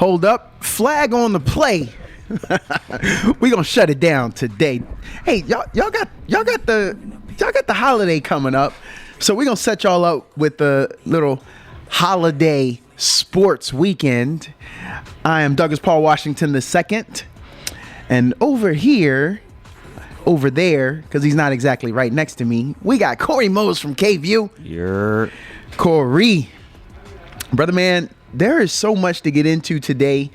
Hold up, flag on the play. We gonna shut it down today. Hey, y'all got the holiday coming up, so we gonna set y'all up with the little holiday sports weekend. I am Douglas Paul Washington II, and over there, because he's not exactly right next to me, we got Corey Mose from KView. Corey, brother man, there is so much to get into today.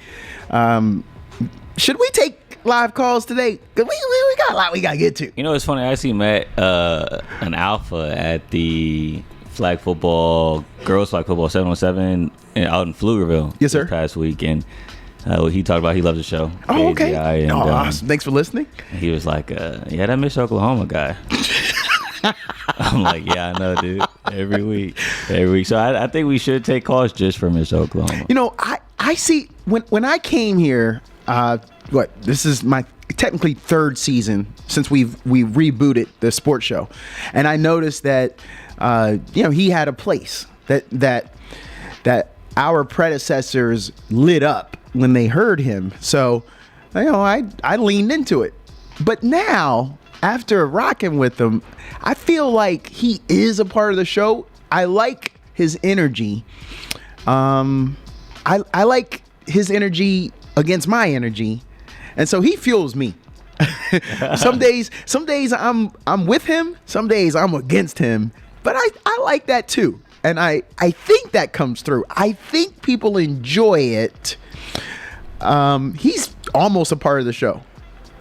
Should we take live calls today? Cause we got a lot we gotta get to. You know, it's funny. I actually met an alpha at the girls flag football 7-on-7 out in Pflugerville. Yes, sir. This past week, and he talked about he loves the show. Oh, okay. And, awesome. Thanks for listening. He was like, "Yeah, that Mr. Oklahoma guy." I'm like, "Yeah, I know, dude. Every week. So I think we should take calls just for Mr. Oklahoma. You know, I see when I came here. This is my technically third season since we rebooted the sports show, and I noticed that he had a place that our predecessors lit up when they heard him. So I leaned into it, but now after rocking with him, I feel like he is a part of the show. I like his energy. I like his energy against my energy, and so he fuels me. some days I'm with him, some days I'm against him, but I like that too, and I think that comes through. I think people enjoy it. He's almost a part of the show.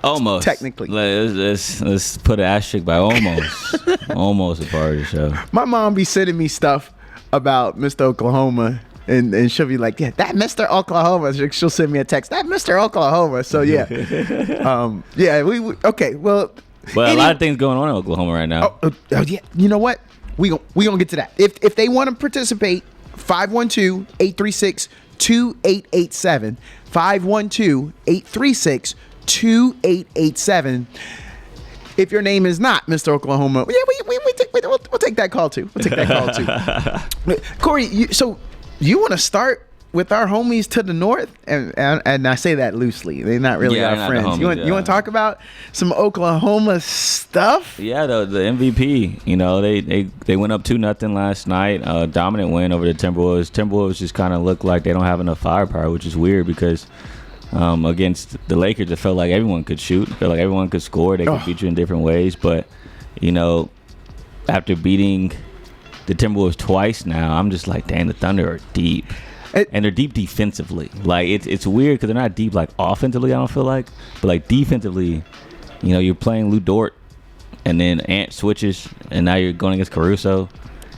Almost, technically. Let's put an asterisk by almost. Almost a part of the show. My mom be sending me stuff about Mr. Oklahoma. And she'll be like, yeah, that Mr. Oklahoma. She'll send me a text, that Mr. Oklahoma. So yeah, we okay. Well, a lot of things going on in Oklahoma right now. Yeah, you know what? We gonna get to that. If they want to participate, 512-836-2887, 512-836-2887. If your name is not Mr. Oklahoma, yeah, we'll take that call too. We'll take that call too. Corey, you want to start with our homies to the north, and I say that loosely. They're not really our friends. You want to talk about some Oklahoma stuff? Yeah, the MVP. They went up 2-0 last night. Dominant win over the Timberwolves. Timberwolves just kind of look like they don't have enough firepower, which is weird because against the Lakers, it felt like everyone could shoot. It felt like everyone could score. They could beat you in different ways, but after beating the Timberwolves twice now, I'm just like, dang, the Thunder are deep. And they're deep defensively. Like, it's weird because they're not deep, like, offensively, I don't feel like. But, like, defensively, you're playing Lou Dort, and then Ant switches, and now you're going against Caruso,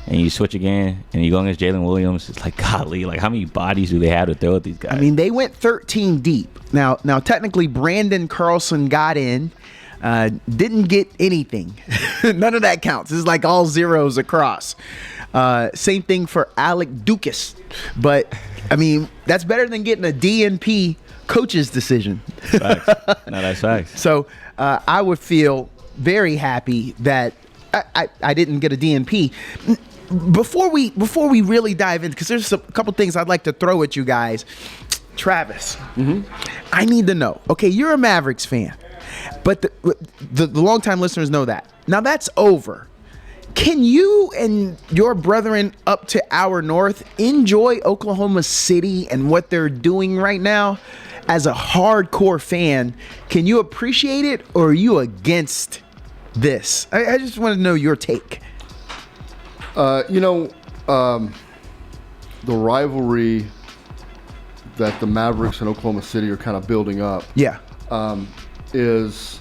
and you switch again, and you go against Jalen Williams. It's like, golly, like, how many bodies do they have to throw at these guys? I mean, they went 13 deep. Now technically, Brandon Carlson got in. Didn't get anything. None of that counts. It's like all zeros across. Same thing for Alec Dukas. But, I mean, that's better than getting a DNP coach's decision. Facts. No, that's facts. So I would feel very happy that I didn't get a DNP. Before we really dive in, because there's a couple things I'd like to throw at you guys. Travis, I need to know. Okay, you're a Mavericks fan. But the longtime listeners know that. Now that's over. Can you and your brethren up to our north enjoy Oklahoma City and what they're doing right now? As a hardcore fan, can you appreciate it, or are you against this? I just want to know your take. The rivalry that the Mavericks and Oklahoma City are kind of building up. Yeah. Is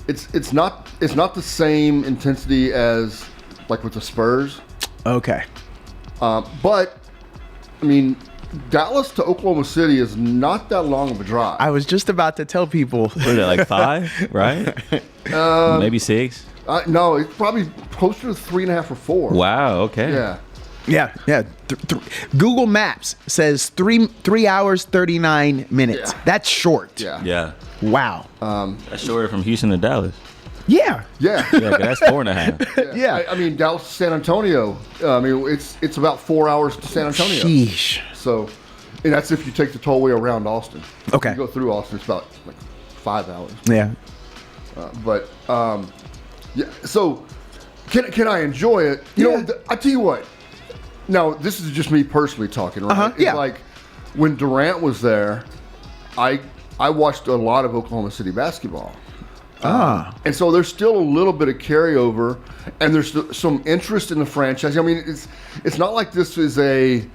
it's not the same intensity as like with the Spurs. Okay. But I mean, Dallas to Oklahoma City is not that long of a drive. I was just about to tell people. What is it, like 5, right? Maybe 6? No, it's probably closer to 3.5 or 4. Wow, okay. Yeah. Google Maps says 3 hours, 39 minutes. Yeah. That's short. Yeah. Wow. That's shorter from Houston to Dallas. Yeah. Yeah. Yeah, 'cause that's 4.5. Yeah. I mean, Dallas to San Antonio. I mean, it's about 4 hours to San Antonio. Sheesh. So, And that's if you take the tollway around Austin. Okay. If you go through Austin, it's about like 5 hours. Yeah. Yeah. So, can I enjoy it? You know, I tell you what. Now, this is just me personally talking, right? It's yeah. like when Durant was there, I watched a lot of Oklahoma City basketball. And so there's still a little bit of carryover, and there's some interest in the franchise. I mean, it's not like this is a,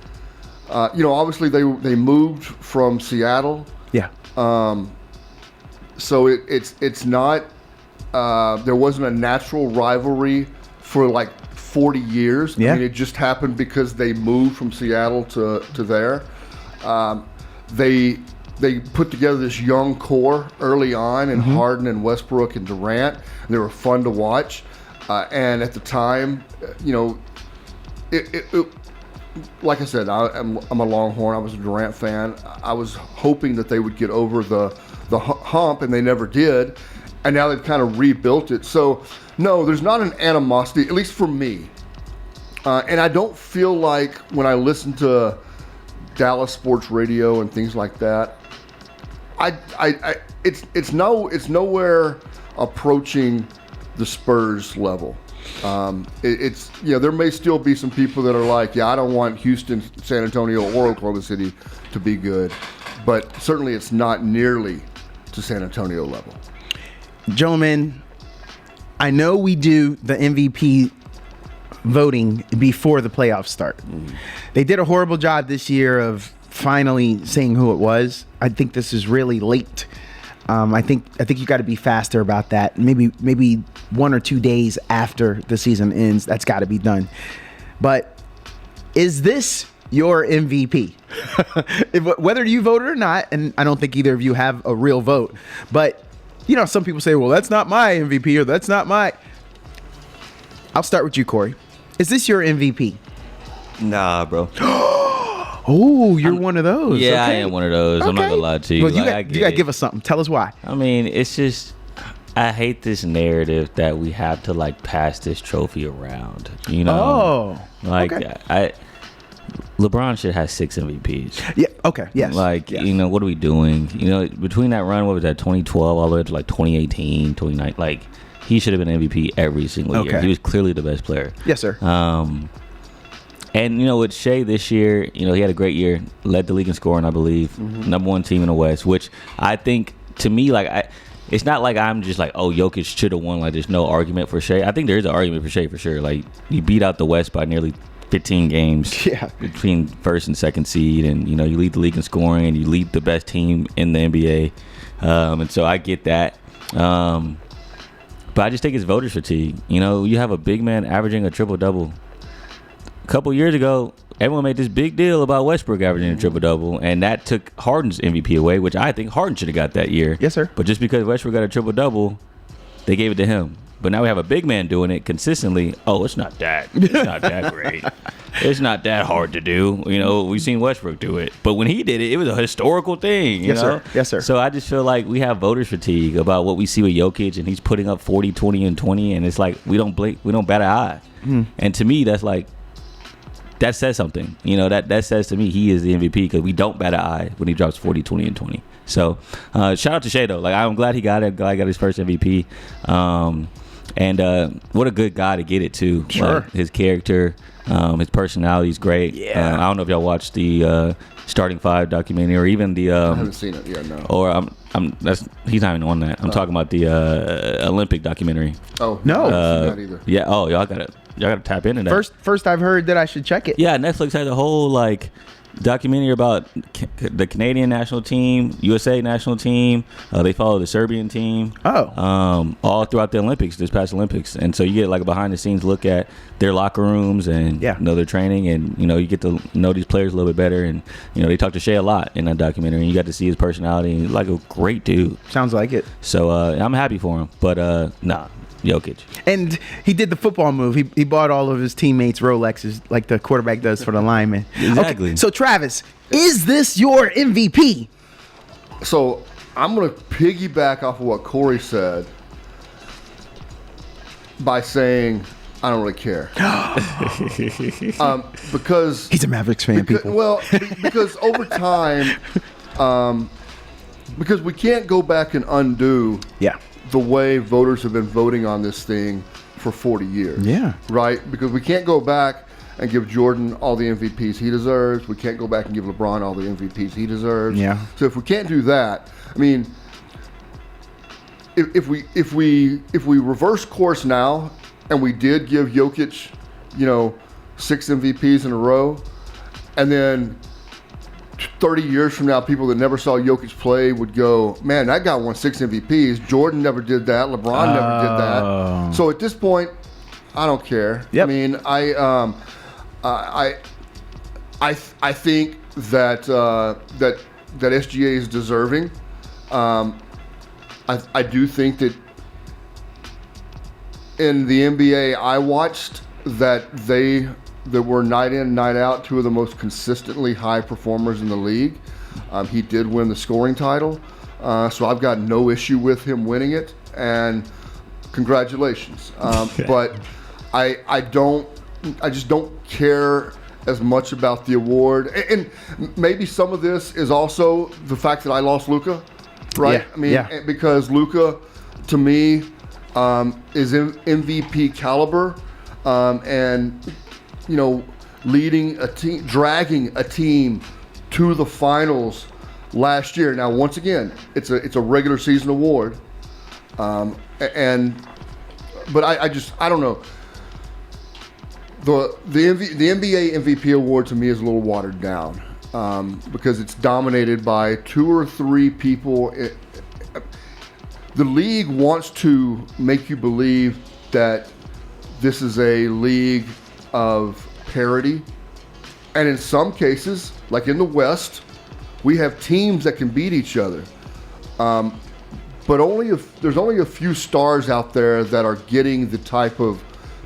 obviously they moved from Seattle. Yeah. So it's not, there wasn't a natural rivalry for like 40 years. Yeah. I mean, it just happened because they moved from Seattle to there. They put together this young core early on in Harden and Westbrook and Durant. And they were fun to watch. And at the time, it like I said, I'm a Longhorn. I was a Durant fan. I was hoping that they would get over the hump, and they never did. And now they've kind of rebuilt it. So, no, there's not an animosity, at least for me. And I don't feel like when I listen to Dallas sports radio and things like that, it's nowhere approaching the Spurs level. There may still be some people that are like, I don't want Houston, San Antonio, or Oklahoma City to be good, but certainly it's not nearly to San Antonio level. Gentlemen, I know we do the MVP voting before the playoffs start. They did a horrible job this year of finally saying who it was. I think this is really late. I think you got to be faster about that. Maybe 1 or 2 days after the season ends, that's got to be done. But is this your MVP? Whether you voted or not, and I don't think either of you have a real vote, but some people say, well, that's not my MVP, or that's not my. I'll start with you, Corey. Is this your MVP? Nah, bro. Oh, you're one of those. Yeah, okay. I am one of those. I'm not gonna lie to you. Well, you got to give us something. Tell us why. I mean, it's just, I hate this narrative that we have to pass this trophy around. Oh, okay. LeBron should have 6 MVPs. Yeah. Okay. Yes. Yes. What are we doing? Between that run, what was that, 2012 all the way to 2018, 2019, he should have been MVP every single year. He was clearly the best player. Yes, sir. And with Shea this year, he had a great year, led the league in scoring, I believe, #1 team in the West, which I think, to me, it's not like I'm just like, oh, Jokic should have won. There's no argument for Shea. I think there is an argument for Shea for sure. You beat out the West by nearly 15 games between first and second seed, and you lead the league in scoring, and you lead the best team in the NBA, and so I get that. But I just think it's voters fatigue. You have a big man averaging a triple-double. A couple years ago, everyone made this big deal about Westbrook averaging a triple-double, and that took Harden's MVP away, which I think Harden should have got that year. Yes, sir. But just because Westbrook got a triple-double, they gave it to him. But now we have a big man doing it consistently. Oh, it's not that great. It's not that hard to do. We've seen Westbrook do it. But when he did it, it was a historical thing. Yes, sir. Yes, sir. So I just feel like we have voters fatigue about what we see with Jokic, and he's putting up 40, 20, and 20, and it's like we don't blink, we don't bat an eye. And to me, that's that says something. That says to me he is the MVP because we don't bat an eye when he drops 40, 20, and 20. So shout out to Shea, though. I'm glad he got it. Glad he got his first MVP. And what a good guy to get it, too. Sure. His character, his personality is great. Yeah. I don't know if y'all watched the Starting Five documentary, or even the. I haven't seen it yet, no. Or he's not even on that. I'm talking about the Olympic documentary. Oh, no. I haven't seen that either. Yeah. Oh, y'all gotta tap into that. First I've heard that I should check it. Yeah, Netflix has a whole documentary about the Canadian national team, USA national team. They follow the Serbian team. Oh. All throughout the Olympics, this past Olympics, and so you get a behind the scenes look at their locker rooms and their training, and you get to know these players a little bit better, and they talk to Shea a lot in that documentary, and you got to see his personality. And he's a great dude. Sounds like it. So I'm happy for him, but Jokic. And he did the football move. He bought all of his teammates Rolexes like the quarterback does for the lineman. Exactly. Okay, so Travis, is this your MVP? So I'm going to piggyback off of what Corey said by saying I don't really care. Because He's a Mavericks fan, people. Well, because over time, because we can't go back and undo the way voters have been voting on this thing for 40 years. Yeah. Right? Because we can't go back and give Jordan all the MVPs he deserves. We can't go back and give LeBron all the MVPs he deserves. Yeah. So if we can't do that, I mean, if we reverse course now and we did give Jokic, 6 MVPs in a row, and then 30 years from now, people that never saw Jokic play would go, man, that guy won 6 MVPs. Jordan never did that. LeBron never did that. So at this point, I don't care. Yep. I mean, I think that that SGA is deserving. I do think that in the NBA I watched that were night in, night out, 2 of the most consistently high performers in the league. He did win the scoring title, so I've got no issue with him winning it, and congratulations. But I just don't care as much about the award, and maybe some of this is also the fact that I lost Luka, right? Because Luka, to me, is MVP caliber, and leading a team, dragging a team to the finals last year. Now, once again, it's a regular season award, but I don't know. The NBA MVP award to me is a little watered down, because it's dominated by 2 or 3 people. The league wants to make you believe that this is a league of parity, and in some cases, like in the West, we have teams that can beat each other, but there's only a few stars out there that are getting the type of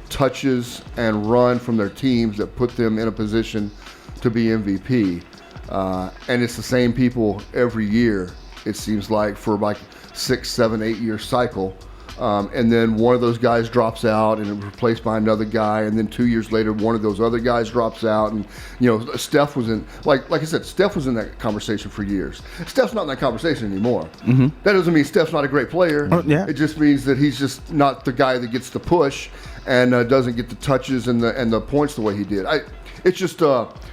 touches and run from their teams that put them in a position to be MVP, and it's the same people every year, it seems like, for like 6, 7, 8 year cycle. And then one of those guys drops out and it's replaced by another guy, and then 2 years later one of those other guys drops out, and Steph was in, like I said, Steph was in that conversation for years. Steph's not in that conversation anymore. Mm-hmm. That doesn't mean Steph's not a great player. It just means that he's just not the guy that gets the push and doesn't get the touches and the points the way he did. It's just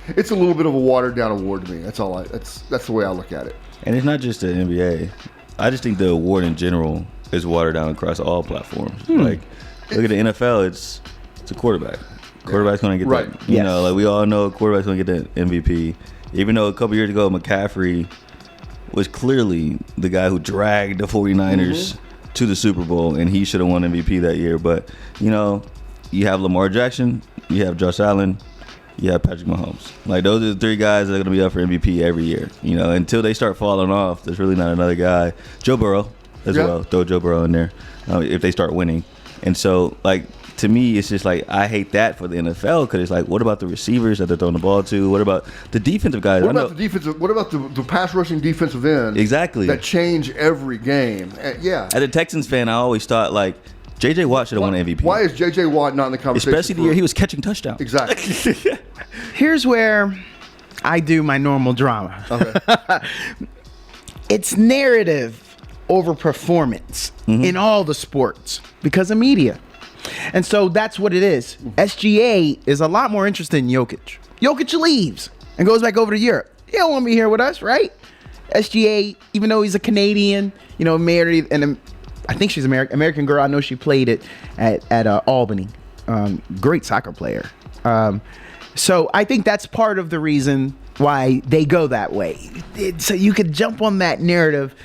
it's a little bit of a watered down award to me. That's all. That's the way I look at it. And it's not just the NBA. I just think the award in general is watered down across all platforms. Like, look at the NFL. It's a quarterback. Quarterback's going to get that. You know, like we all know, a quarterback's going to get the MVP. Even though a couple years ago, McCaffrey was clearly the guy who dragged the 49ers to the Super Bowl, and he should have won MVP that year. But, you have Lamar Jackson, you have Josh Allen, you have Patrick Mahomes. Like, those are the 3 guys that are going to be up for MVP every year. Until they start falling off, there's really not another guy. Joe Burrow as well. Throw Joe Burrow in there if they start winning. And so, like, to me, it's just like, I hate that for the NFL, because it's like, what about the receivers that they're throwing the ball to? What about the defensive guys? What about the defensive? What about the pass rushing defensive end? Exactly. That change every game. As a Texans fan, I always thought, like, J.J. Watt should have won MVP. Why is J.J. Watt not in the conversation? Especially the year he was catching touchdowns. Exactly. Here's where I do my normal drama. Okay. It's narrative over performance in all the sports because of media. And so that's what it is. SGA is a lot more interested in Jokic. Jokic leaves and goes back over to Europe. He don't want to be here with us, right? SGA, even though he's a Canadian, married, and I think she's American girl. I know she played at Albany. Great soccer player. So I think that's part of the reason why they go that way. So you could jump on that narrative.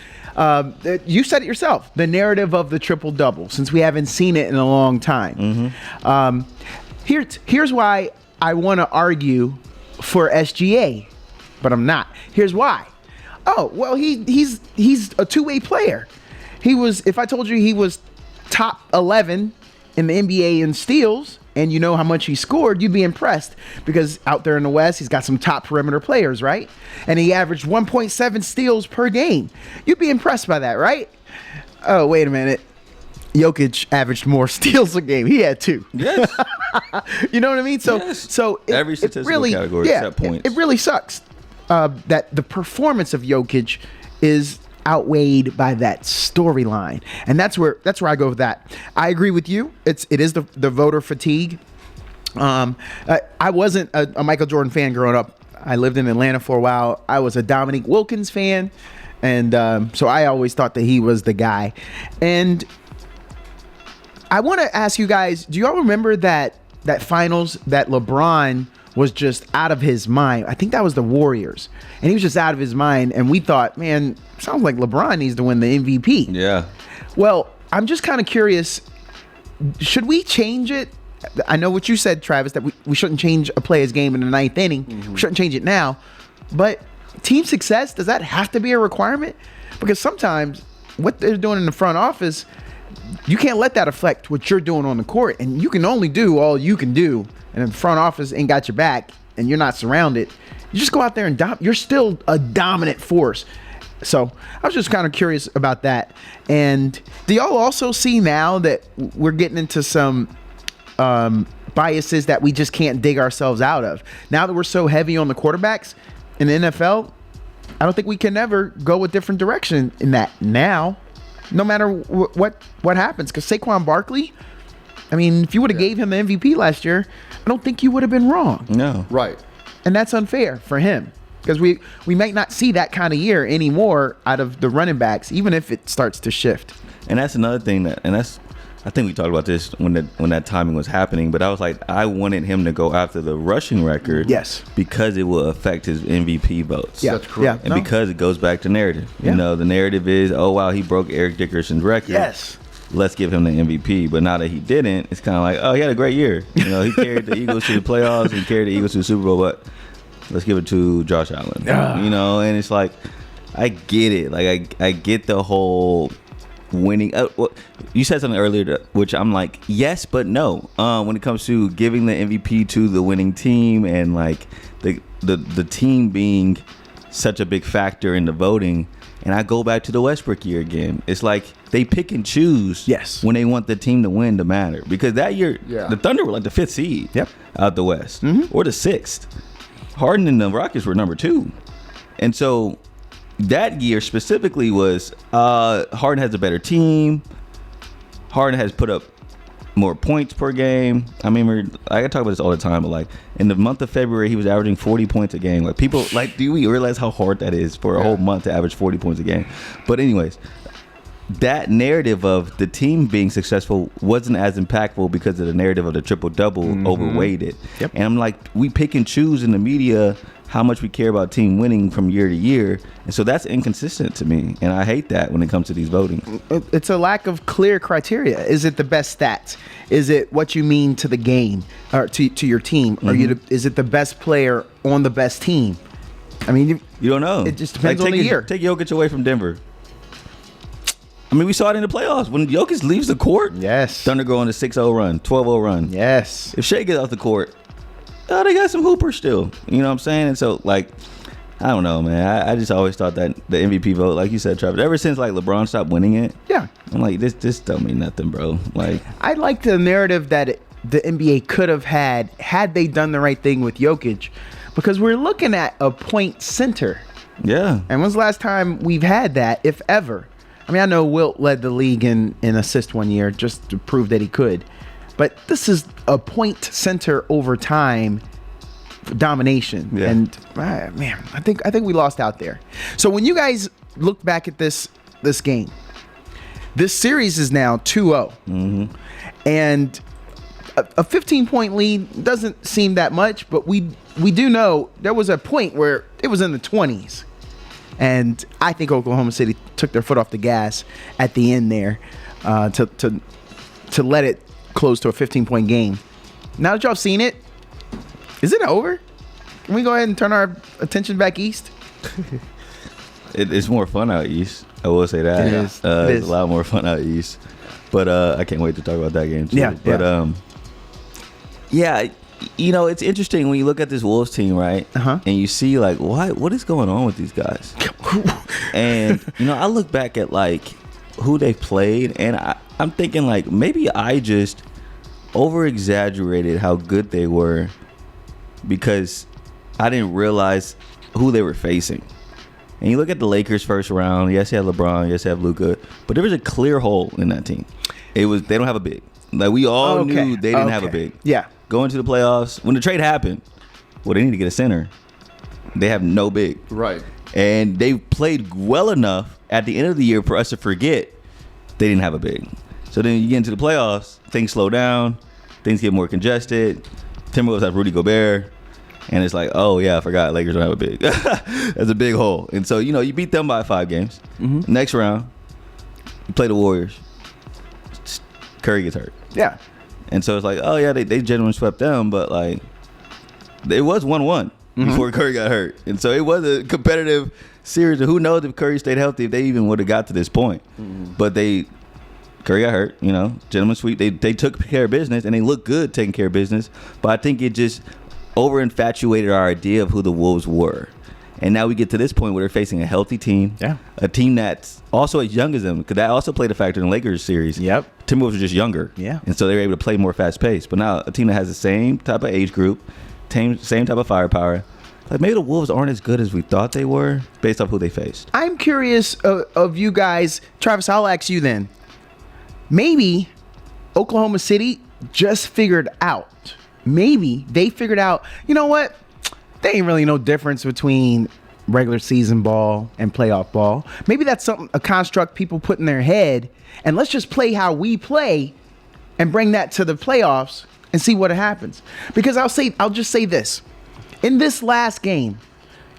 You said it yourself, the narrative of the triple-double, since we haven't seen it in a long time. Here's why I want to argue for SGA, but I'm not. Here's why. Oh, well, he's a two-way player. He was, if I told you he was top 11 in the NBA in steals, and you know how much he scored, you'd be impressed, because out there in the West, he's got some top perimeter players, right? And he averaged 1.7 steals per game. You'd be impressed by that, right? Oh, wait a minute. Jokic averaged more steals a game. He had 2. Yes. You know what I mean? So, Yes. so Every statistical category except points. It really sucks that the performance of Jokic is outweighed by that storyline, and that's where I go with that. I agree with you. It is the voter fatigue. I wasn't a Michael Jordan fan growing up. I lived in Atlanta for a while. I was a Dominique Wilkins fan, and so I always thought that he was the guy. And I want to ask you guys, do y'all remember that finals that LeBron was just out of his mind? I think that was the Warriors, and he was just out of his mind, and we thought, man, sounds like LeBron needs to win the MVP. Yeah. Well, I'm just kind of curious, should we change it? I know what you said, Travis, that we shouldn't change a player's game in the 9th inning. Mm-hmm. We shouldn't change it now. But team success, does that have to be a requirement? Because sometimes what they're doing in the front office, you can't let that affect what you're doing on the court. And you can only do all you can do. And if the front office ain't got your back and you're not surrounded, you just go out there and you're still a dominant force. So I was just kind of curious about that. And do y'all also see now that we're getting into some biases that we just can't dig ourselves out of? Now that we're so heavy on the quarterbacks in the NFL, I don't think we can ever go a different direction in that now, no matter what happens. Because Saquon Barkley, I mean, if you would have gave him the MVP last year, I don't think you would have been wrong. No. Right. And that's unfair for him, because we might not see that kind of year anymore out of the running backs, even if it starts to shift. And that's another thing I think we talked about this when that timing was happening, but I was like, I wanted him to go after the rushing record. Yes. Because it will affect his MVP votes. Yeah. That's correct. Yeah. And because it goes back to narrative. Yeah. You know, the narrative is, oh, wow, he broke Eric Dickerson's record. Yes. Let's give him the MVP. But now that he didn't, it's kind of like, oh, he had a great year. You know, he carried the Eagles to the playoffs, he carried the Eagles to the Super Bowl, but let's give it to Josh Allen. You know, and it's like, I get it. Like, I get the whole winning. Well, you said something earlier, which I'm like, yes, but no. When it comes to giving the MVP to the winning team, and like the team being such a big factor in the voting, and I go back to the Westbrook year again. It's like they pick and choose when they want the team to win to matter. Because that year, the Thunder were like the 5th seed out the West, or the 6th. Harden and the Rockets were number 2. And so that year specifically was Harden has a better team. Harden has put up more points per game. I mean, I gotta talk about this all the time, but like in the month of February, he was averaging 40 points a game. Like, people, like, do we realize how hard that is for a whole month to average 40 points a game? But anyways, that narrative of the team being successful wasn't as impactful because of the narrative of the triple-double overweighed it. And I'm like, we pick and choose in the media how much we care about team winning from year to year. And so that's inconsistent to me. And I hate that when it comes to these voting. It's a lack of clear criteria. Is it the best stats? Is it what you mean to the game or to your team? Or is it the best player on the best team? I mean, you don't know. It just depends on the year. Take Jokic away from Denver. I mean, we saw it in the playoffs. When Jokic leaves the court, Thunder go on a 6-0 run, 12-0 run. Yes. If Shea gets off the court, they got some hoopers still. You know what I'm saying? And so, like, I don't know, man. I just always thought that the MVP vote, like you said, Travis, ever since, like, LeBron stopped winning it, I'm like, this don't mean nothing, bro. Like, I like the narrative that the NBA could have had they done the right thing with Jokic, because we're looking at a point center. Yeah. And when's the last time we've had that, if ever? I mean, I know Wilt led the league in assist one year just to prove that he could. But this is a point center over time domination. Yeah. And, man, I think we lost out there. So when you guys look back at this game, this series is now 2-0. And a 15-point lead doesn't seem that much, but we do know there was a point where it was in the 20s. And I think Oklahoma City took their foot off the gas at the end there to let it close to a 15-point game. Now that y'all have seen it, is it over? Can we go ahead and turn our attention back east? It's more fun out east. I will say that. It is. It's a lot more fun out east. But I can't wait to talk about that game too. Yeah. But you know, it's interesting when you look at this Wolves team, right? And you see, like, what is going on with these guys? And, you know, I look back at, like, who they played, and I'm thinking like maybe I just over exaggerated how good they were because I didn't realize who they were facing. And you look at the Lakers first round. Yes, you have LeBron. Yes, you have Luka. But there was a clear hole in that team. They don't have a big. Like we all knew they didn't have a big. Yeah. Going to the playoffs when the trade happened. Well, they need to get a center. They have no big. Right. And they played well enough at the end of the year for us to forget they didn't have a big. So then you get into the playoffs, things slow down, things get more congested. Timberwolves have Rudy Gobert, and it's like, oh yeah, I forgot Lakers don't have a big. That's a big hole. And so you beat them by 5 games. Mm-hmm. Next round, you play the Warriors. Curry gets hurt. Yeah. And so it's like, oh yeah, they genuinely swept them, but like it was 1-1 before Curry got hurt. And so it was a competitive series. Who knows if Curry stayed healthy, if they even would have got to this point. But Curry got hurt, gentleman's sweep. They took care of business, and they looked good taking care of business. But I think it just over-infatuated our idea of who the Wolves were. And now we get to this point where they're facing a healthy team, a team that's also as young as them, because that also played a factor in the Lakers series. Yep. Timberwolves were just younger, and so they were able to play more fast-paced. But now a team that has the same type of age group, same type of firepower. Like maybe the Wolves aren't as good as we thought they were based off who they faced. I'm curious of you guys. Travis, I'll ask you then. Maybe Oklahoma City just figured out. Maybe they figured out, you know what? There ain't really no difference between regular season ball and playoff ball. Maybe that's a construct people put in their head, and let's just play how we play and bring that to the playoffs and see what happens. Because I'll just say this. In this last game,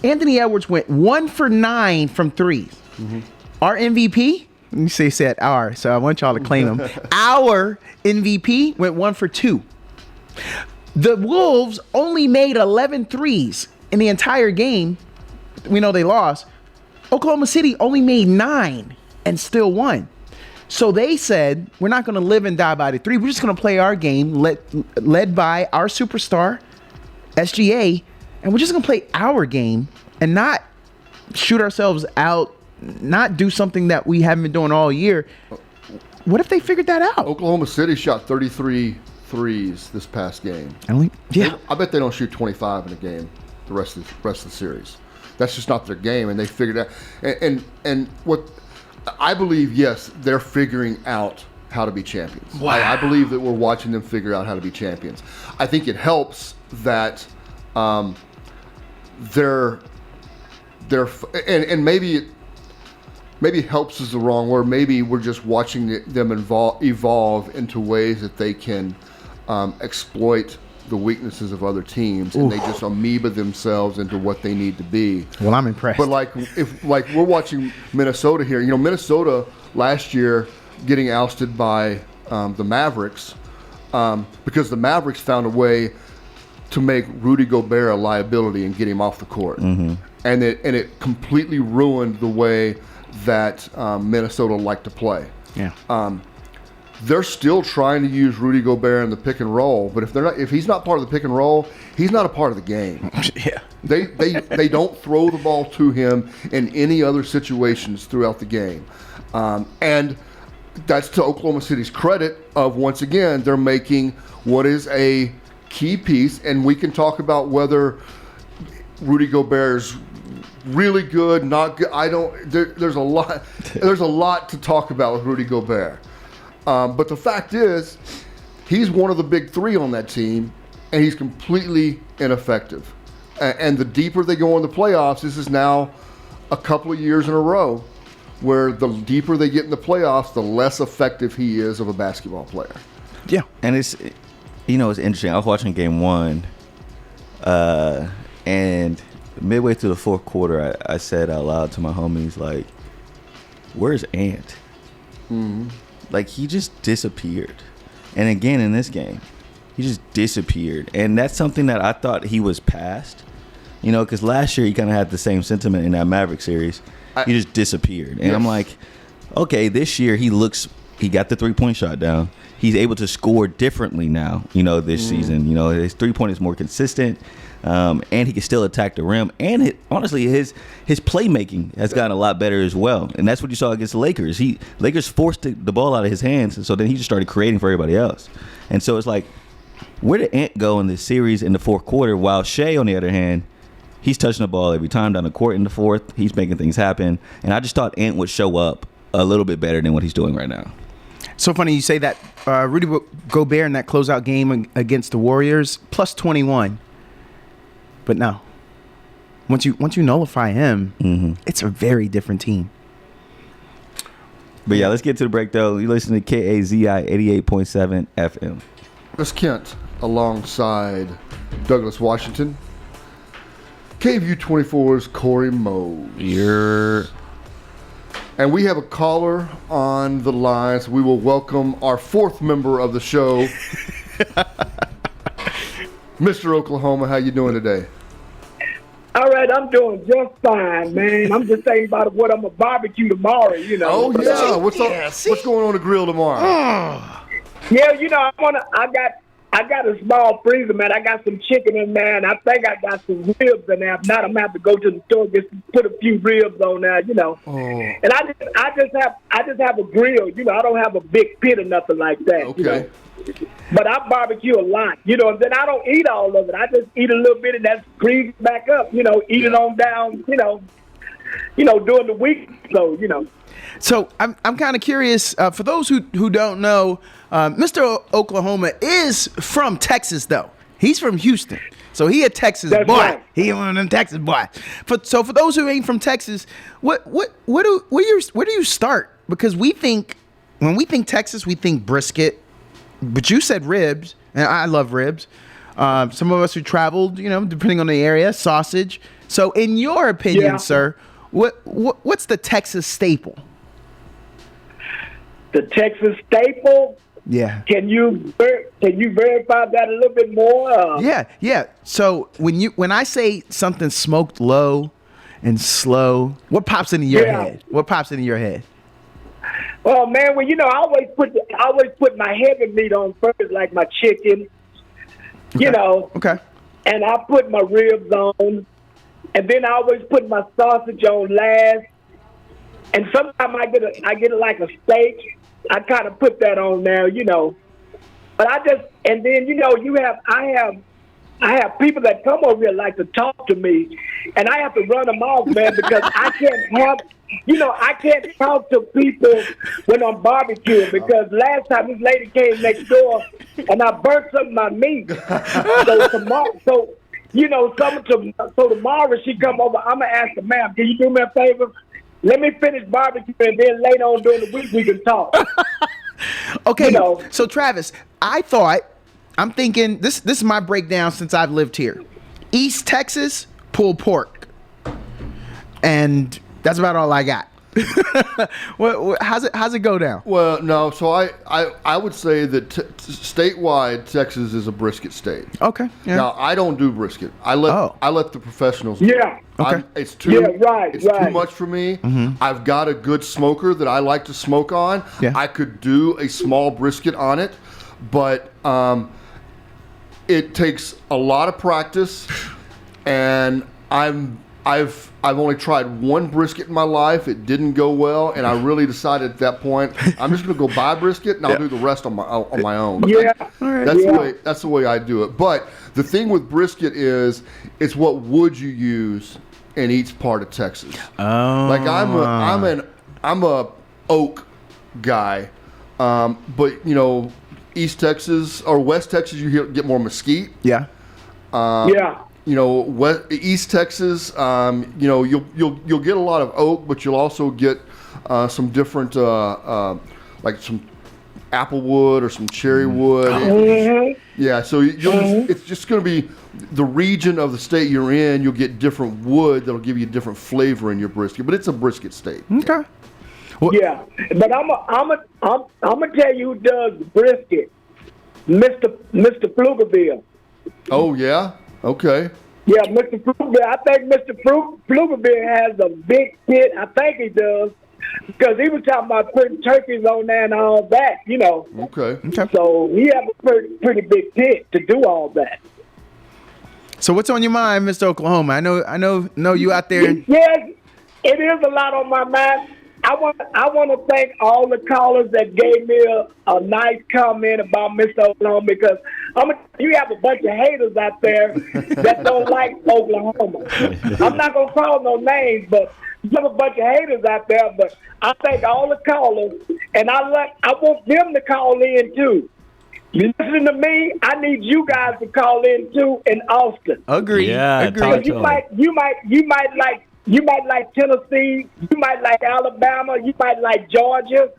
Anthony Edwards went 1 for 9 from threes. Mm-hmm. Our MVP, let me say said our, so I want y'all to claim him. Our MVP went 1 for 2. The Wolves only made 11 threes in the entire game. We know they lost. Oklahoma City only made 9 and still won. So they said, we're not going to live and die by the 3. We're just going to play our game led by our superstar, SGA, and we're just going to play our game and not shoot ourselves out, not do something that we haven't been doing all year. What if they figured that out? Oklahoma City shot 33 threes this past game. I bet they don't shoot 25 in a game the rest of the series. That's just not their game, and they figured out. And what I believe, yes, they're figuring out how to be champions. Wow. I believe that we're watching them figure out how to be champions. I think it helps that they're and maybe helps is the wrong word. Maybe we're just watching them evolve into ways that they can exploit the weaknesses of other teams, and they just amoeba themselves into what they need to be. Well, I'm impressed. But if we're watching Minnesota here, Minnesota last year getting ousted by the Mavericks because the Mavericks found a way to make Rudy Gobert a liability and get him off the court, and it completely ruined the way that Minnesota liked to play. Yeah. They're still trying to use Rudy Gobert in the pick and roll, but if he's not part of the pick and roll, he's not a part of the game. Yeah. They don't throw the ball to him in any other situations throughout the game, and that's to Oklahoma City's credit. Of once again, they're making what is a key piece, and we can talk about whether Rudy Gobert's really good, not good. There's a lot to talk about with Rudy Gobert. But the fact is, he's one of the big 3 on that team, and he's completely ineffective. And the deeper they go in the playoffs, this is now a couple of years in a row where the deeper they get in the playoffs, the less effective he is of a basketball player. Yeah. And it's interesting. I was watching game 1, and midway through the fourth quarter, I said out loud to my homies, like, where's Ant? Mm-hmm. Like, he just disappeared. And again, in this game, he just disappeared. And that's something that I thought he was past. Because last year he kind of had the same sentiment in that Maverick series. He just disappeared. And I'm like, okay, this year he looks he got the 3-point shot down. He's able to score differently now, this season. His 3-point is more consistent, and he can still attack the rim. And honestly, his playmaking has gotten a lot better as well. And that's what you saw against the Lakers. Lakers forced the ball out of his hands, and so then he just started creating for everybody else. And so it's like, where did Ant go in this series in the fourth quarter? While Shea, on the other hand, he's touching the ball every time down the court in the fourth. He's making things happen. And I just thought Ant would show up a little bit better than what he's doing right now. So funny you say that. Rudy Gobert in that closeout game against the Warriors, plus 21. But no. Once you nullify him, it's a very different team. But yeah, let's get to the break, though. You listen to KAZI 88.7 FM. Chris Kent alongside Douglas Washington. KVU 24's Corey Mose. And we have a caller on the line, so we will welcome our fourth member of the show, Mr. Oklahoma. How you doing today? All right, I'm doing just fine, man. I'm just thinking about what I'm gonna barbecue tomorrow. Oh yeah, what's going on the grill tomorrow? Yeah, I got a small freezer, man. I got some chicken in there, and I think I got some ribs in there. If not, I'm gonna have to go to the store just to put a few ribs on there, Oh. And I just have a grill. I don't have a big pit or nothing like that. Okay. But I barbecue a lot, and then I don't eat all of it. I just eat a little bit, and that's freeze back up. Eat it on down. During the week. So I'm kind of curious. For those who don't know, Mr. Oklahoma is from Texas, though. He's from Houston, so he a Texas That's boy. right. He one of them Texas boys. So for those who ain't from Texas, where do you start? Because when we think Texas, we think brisket, but you said ribs, and I love ribs. Some of us who traveled, depending on the area, sausage. So in your opinion, sir, what's the Texas staple? The Texas staple. Yeah. Can you verify that a little bit more? Yeah. So when I say something smoked low and slow, what pops into your head? What pops into your head? Well, man, I always put my heavy meat on first, like my chicken. Okay. And I put my ribs on, and then I always put my sausage on last. And sometimes I get it like a steak. I kind of put that on there, But and then I have people that come over here like to talk to me, and I have to run them off, man, because I can't talk to people when I'm barbecuing, because last time this lady came next door and I burnt some of my meat. So tomorrow she come over, I'm gonna ask her, ma'am, can you do me a favor? Let me finish barbecuing, and then later on during the week we can talk. Okay, so Travis, I'm thinking, this is my breakdown since I've lived here. East Texas, pulled pork. And that's about all I got. How's it go down? Well, no. So I would say that statewide, Texas is a brisket state. Okay. Yeah. Now I don't do brisket. I let the professionals do Yeah. it. Okay. It's too too much for me. Mm-hmm. I've got a good smoker that I like to smoke on. Yeah. I could do a small brisket on it, but it takes a lot of practice, and I've only tried one brisket in my life. It didn't go well, and I really decided at that point I'm just going to go buy brisket and I'll do the rest on my own. Yeah, That's the way I do it. But the thing with brisket is, it's what wood you use in each part of Texas. Oh, like I'm a oak guy, but East Texas or West Texas you get more mesquite. Yeah. East Texas, you'll get a lot of oak, but you'll also get some different, like some apple wood or some cherry wood. Mm-hmm. Yeah, so it's just going to be the region of the state you're in. You'll get different wood that'll give you a different flavor in your brisket, but it's a brisket state. Okay. Yeah, but I'm gonna tell you who does brisket, Mr. Pflugerville. Oh yeah. Okay. Yeah, Mr. Pflugerville. I think Mr. Pflugerville has a big pit. I think he does. because he was talking about putting turkeys on there and all that, you know. Okay. So he has a pretty big pit to do all that. So what's on your mind, Mr. Oklahoma? I know you out there. Yes, it is a lot on my mind. I want to thank all the callers that gave me a nice comment about Mr. Oklahoma, because you have a bunch of haters out there that don't like Oklahoma. I'm not going to call no names, but you have a bunch of haters out there. But I thank all the callers, and I want them to call in too. You listen to me, I need you guys to call in too in Austin. Agree. Yeah, agree. You might like Tennessee, you might like Alabama, you might like Georgia.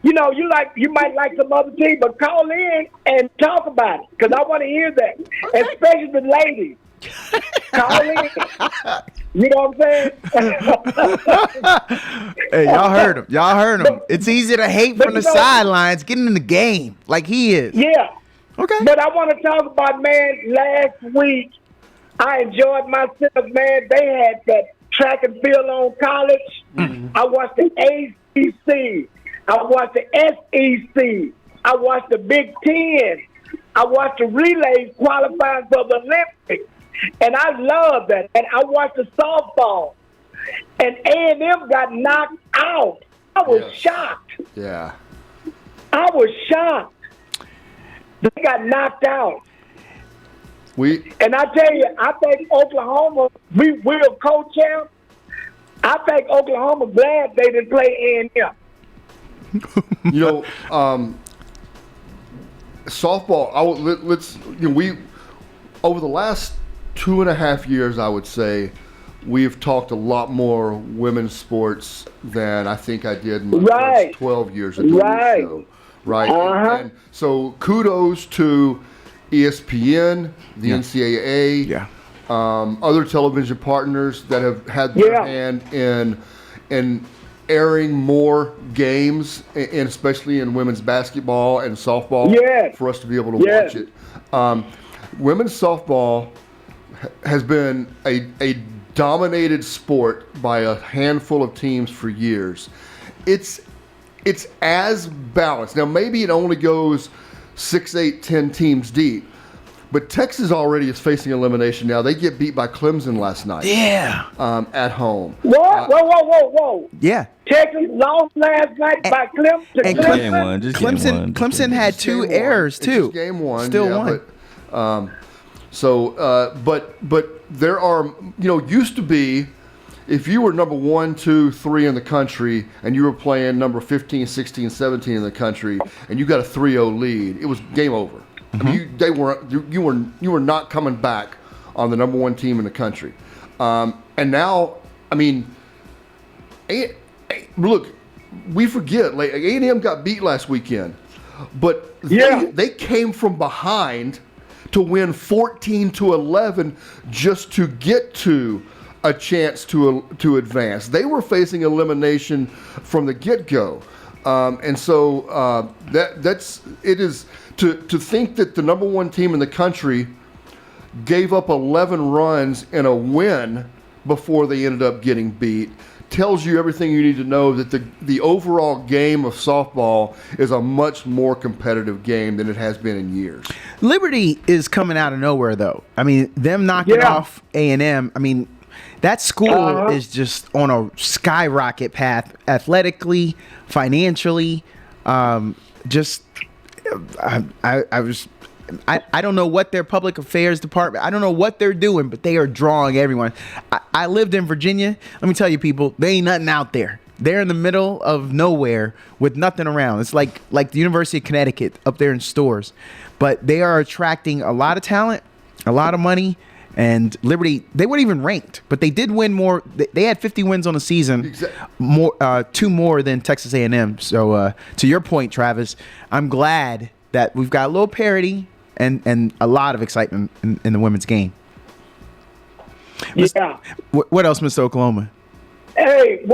You know, you might like some other team, but call in and talk about it, because I want to hear that, especially the ladies. Call in. You know what I'm saying? Hey, y'all heard him. It's easy to hate from the sidelines, getting in the game like he is. Yeah. Okay. But I want to talk about, man, last week I enjoyed myself, man. They had that track and field on college. Mm-hmm. I watched the ACC. I watched the SEC. I watched the Big Ten. I watched the relays qualifying for the Olympics. And I love that. And I watched the softball. And A&M got knocked out. I was shocked. Yeah. I was shocked. They got knocked out. And I tell you, I think Oklahoma, we will co-champ. I think Oklahoma glad they didn't play A&M. You know, softball. We over the last 2.5 years, I would say, we've talked a lot more women's sports than I think I did in my first 12 years at the show. Right. Uh-huh. And so kudos to ESPN, the NCAA, other television partners that have had their hand in airing more games, and especially in women's basketball and softball, for us to be able to watch it. Women's softball has been a dominated sport by a handful of teams for years. It's as balanced. Now, maybe it only goes 6, 8, 10 teams deep, but Texas already is facing elimination now. They get beat by Clemson last night. Yeah. At home. What? Whoa. Yeah. Texas lost last night by Clemson. And Clemson had 2 errors too. Just game one. Still won. But there are, used to be, if you were number 1, 2, 3 in the country and you were playing number 15, 16, 17 in the country and you got a 3-0 lead, it was game over. Mm-hmm. I mean, you were not coming back on the number 1 team in the country. And now, I mean, look, we forget, like A&M got beat last weekend, but they came from behind to win 14-11 just to get to a chance to advance. They were facing elimination from the get-go. And so it is to think that the number 1 team in the country gave up 11 runs in a win before they ended up getting beat tells you everything you need to know that the overall game of softball is a much more competitive game than it has been in years. Liberty is coming out of nowhere, though. I mean, them knocking off A&M, I mean, that school is just on a skyrocket path athletically, financially. I don't know what their public affairs department, I don't know what they're doing, but they are drawing everyone. I lived in Virginia. Let me tell you, people, there ain't nothing out there. They're in the middle of nowhere with nothing around. It's like the University of Connecticut up there in Stores. But they are attracting a lot of talent, a lot of money, and Liberty, they weren't even ranked, but they did win more. They had 50 wins on the season, more 2 more than Texas A&M. So to your point, Travis, I'm glad that we've got a little parity and a lot of excitement in the women's game. Yeah. What else, Mr. Oklahoma? Hey,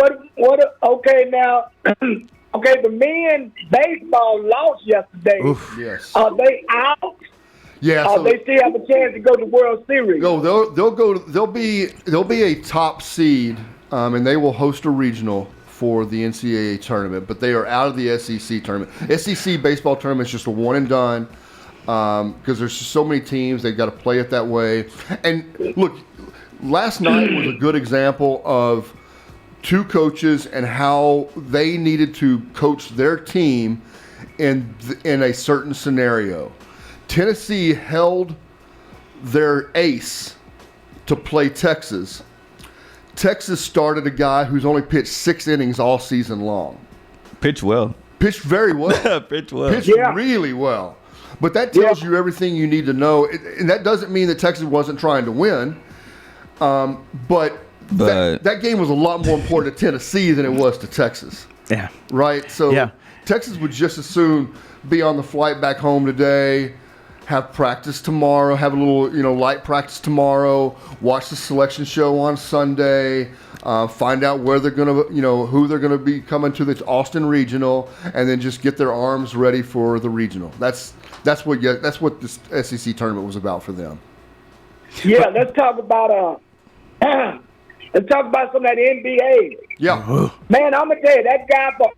okay, now, the men baseball lost yesterday. Oof. Yes. Are they out? Yeah. So they still have a chance to go to World Series. They'll be a top seed, and they will host a regional for the NCAA tournament, but they are out of the SEC tournament. SEC baseball tournament is just a one and done because there's just so many teams. They've got to play it that way. And look, last night was a good example of two coaches and how they needed to coach their team in a certain scenario. Tennessee held their ace to play Texas. Texas started a guy who's only pitched 6 innings all season long. Pitched well. Pitched very well. Pitched well. Pitched really well. But that tells you everything you need to know. And that doesn't mean that Texas wasn't trying to win. But that game was a lot more important to Tennessee than it was to Texas. Yeah. Right? So Texas would just as soon be on the flight back home today, have practice tomorrow, have a little, light practice tomorrow, watch the selection show on Sunday, find out where they're going to, who they're going to be coming to the Austin Regional, and then just get their arms ready for the regional. That's what this SEC tournament was about for them. Yeah, let's talk about some of that NBA. Yeah. Man, I'm gonna tell you, that guy for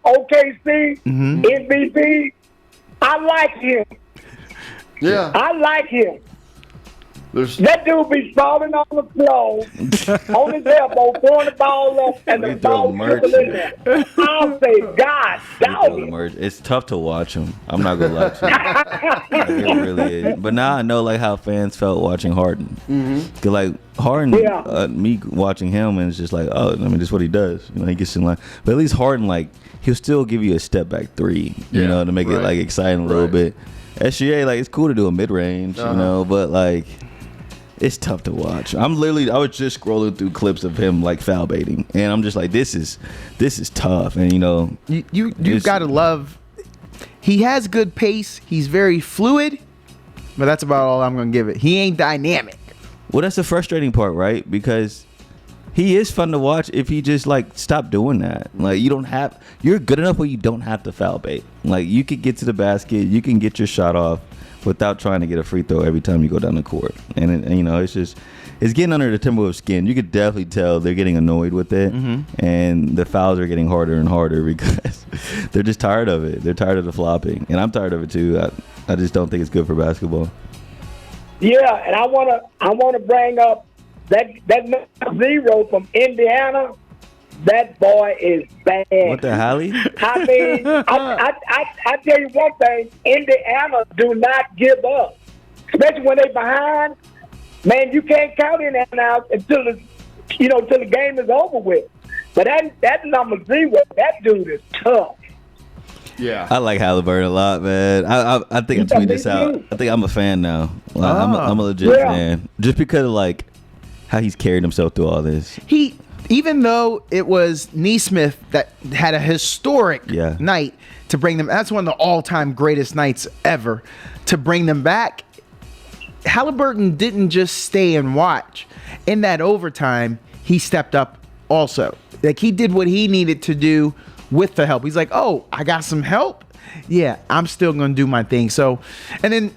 OKC, MVP, I like him. Yeah. I like him. That dude be falling on the floor, on his elbow, throwing the ball up, and the ball dribble in there. I'll say, God, dog. It's tough to watch him. I'm not gonna lie to you. Like, it really is. But now I know like how fans felt watching Harden. Cause like Harden, me watching him, and it's just like, oh, I mean, this is what he does. He gets in line. But at least Harden, like, he'll still give you a step back three, to make it like exciting a little bit. SGA, like, it's cool to do a mid range, but like, it's tough to watch. I was just scrolling through clips of him like foul baiting, and I'm just like, this is tough. And you've got to love. He has good pace. He's very fluid, but that's about all I'm gonna give it. He ain't dynamic. Well, that's the frustrating part, right? Because he is fun to watch if he just like stop doing that. Like you're good enough where you don't have to foul bait. Like you could get to the basket, you can get your shot off without trying to get a free throw every time you go down the court. And it's getting under the Timberwolves' skin. You could definitely tell they're getting annoyed with it, and the fouls are getting harder and harder because they're just tired of it. They're tired of the flopping, and I'm tired of it too. I just don't think it's good for basketball. Yeah, and I wanna bring up that zero from Indiana. That boy is bad. What the hell? I mean, I tell you one thing: Indiana do not give up, especially when they behind. Man, you can't count Indiana out until the game is over with. But that number zero, that dude is tough. Yeah, I like Halliburton a lot, man. I think I tweeted this out. I think I'm a fan now. I'm a legit fan, just because of like how he's carried himself through all this. Even though it was Neesmith that had a historic night to bring them, that's one of the all-time greatest nights ever, to bring them back. Halliburton didn't just stay and watch. In that overtime, he stepped up also. Like, he did what he needed to do with the help. He's like, oh, I got some help? Yeah, I'm still going to do my thing. So, and then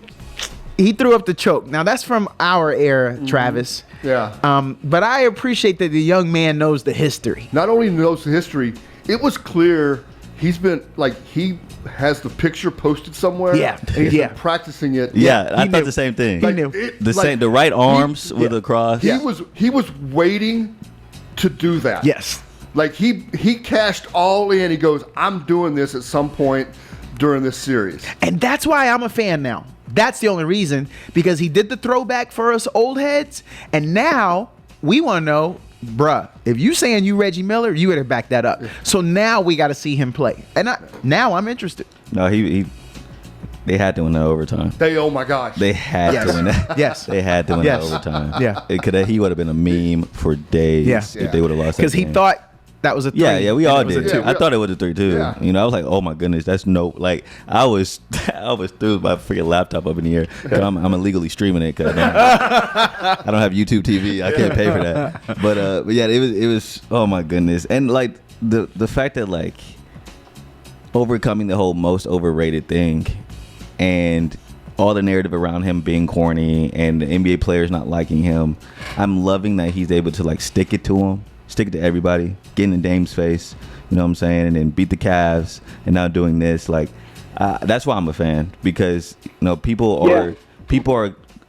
he threw up the choke. Now, that's from our era, Travis. Yeah. But I appreciate that the young man knows the history. Not only knows the history, it was clear he has the picture posted somewhere. Yeah. He's been practicing it. Yeah, I thought the same thing. He knew. The right arms with a cross. He was waiting to do that. Yes. Like he cashed all in. He goes, I'm doing this at some point during this series. And that's why I'm a fan now. That's the only reason, because he did the throwback for us old heads, and now we want to know, bruh, if you saying you Reggie Miller, you better back that up. So now we got to see him play, and now I'm interested. No, they had to win that overtime. Oh my gosh, they had to win that. Yes, they had to win that overtime. Yeah, he would have been a meme for days if they would have lost. Because he thought that was a 3. Yeah, we all did. Yeah, I thought it was a 3 too. Yeah. I was like, oh my goodness, that's I was through my freaking laptop up in the air. I'm illegally streaming it because I don't have YouTube TV. I can't pay for that. But yeah, it was oh my goodness, and like the fact that like overcoming the whole most overrated thing, and all the narrative around him being corny and the NBA players not liking him. I'm loving that he's able to like stick it to him. stick it to everybody, getting in Dame's face, you know what I'm saying, and then beat the Cavs, and now doing this. Like, that's why I'm a fan, because people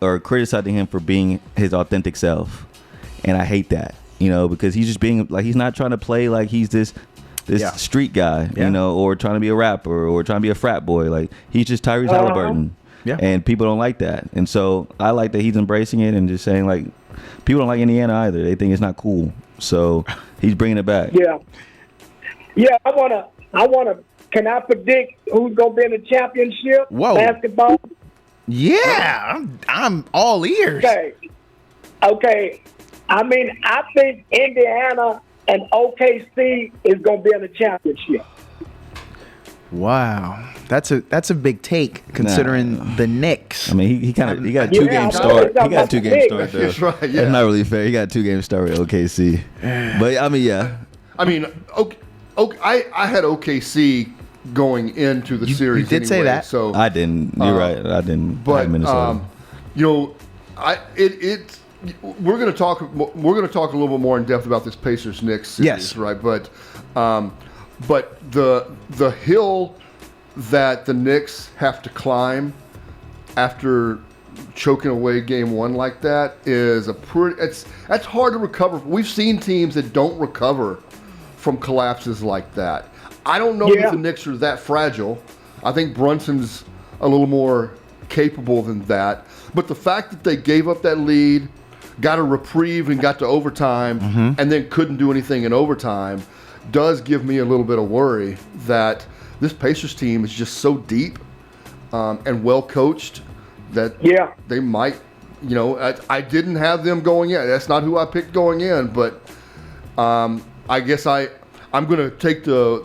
are criticizing him for being his authentic self, and I hate that, because he's just being like, he's not trying to play like he's this street guy, or trying to be a rapper or trying to be a frat boy. Like, he's just Tyrese Halliburton. Yeah. And people don't like that. And so I like that he's embracing it and just saying, like, people don't like Indiana either. They think it's not cool. So he's bringing it back. Yeah. Yeah, I wanna can I predict who's going to be in the championship? Whoa. Basketball? Yeah, I'm all ears. Okay. I mean, I think Indiana and OKC is going to be in the championship. Wow, that's a big take considering the Knicks. I mean, he got a 2-game start. He got a 2-game start though. That's right. Yeah. That's not really fair. He got a 2-game start with OKC. But I mean, yeah. I mean, I had OKC going into the series. You did say that. So I didn't. You're right. I didn't. But Minnesota. We're going to talk a little bit more in depth about this Pacers Knicks series, yes, right? But the hill that the Knicks have to climb after choking away game one like that is that's hard to recover. We've seen teams that don't recover from collapses like that. I don't know if the Knicks are that fragile. I think Brunson's a little more capable than that. But the fact that they gave up that lead, got a reprieve and got to overtime, and then couldn't do anything in overtime does give me a little bit of worry that this Pacers team is just so deep and well coached that they might, I didn't have them going in. That's not who I picked going in, but I guess I'm going to take the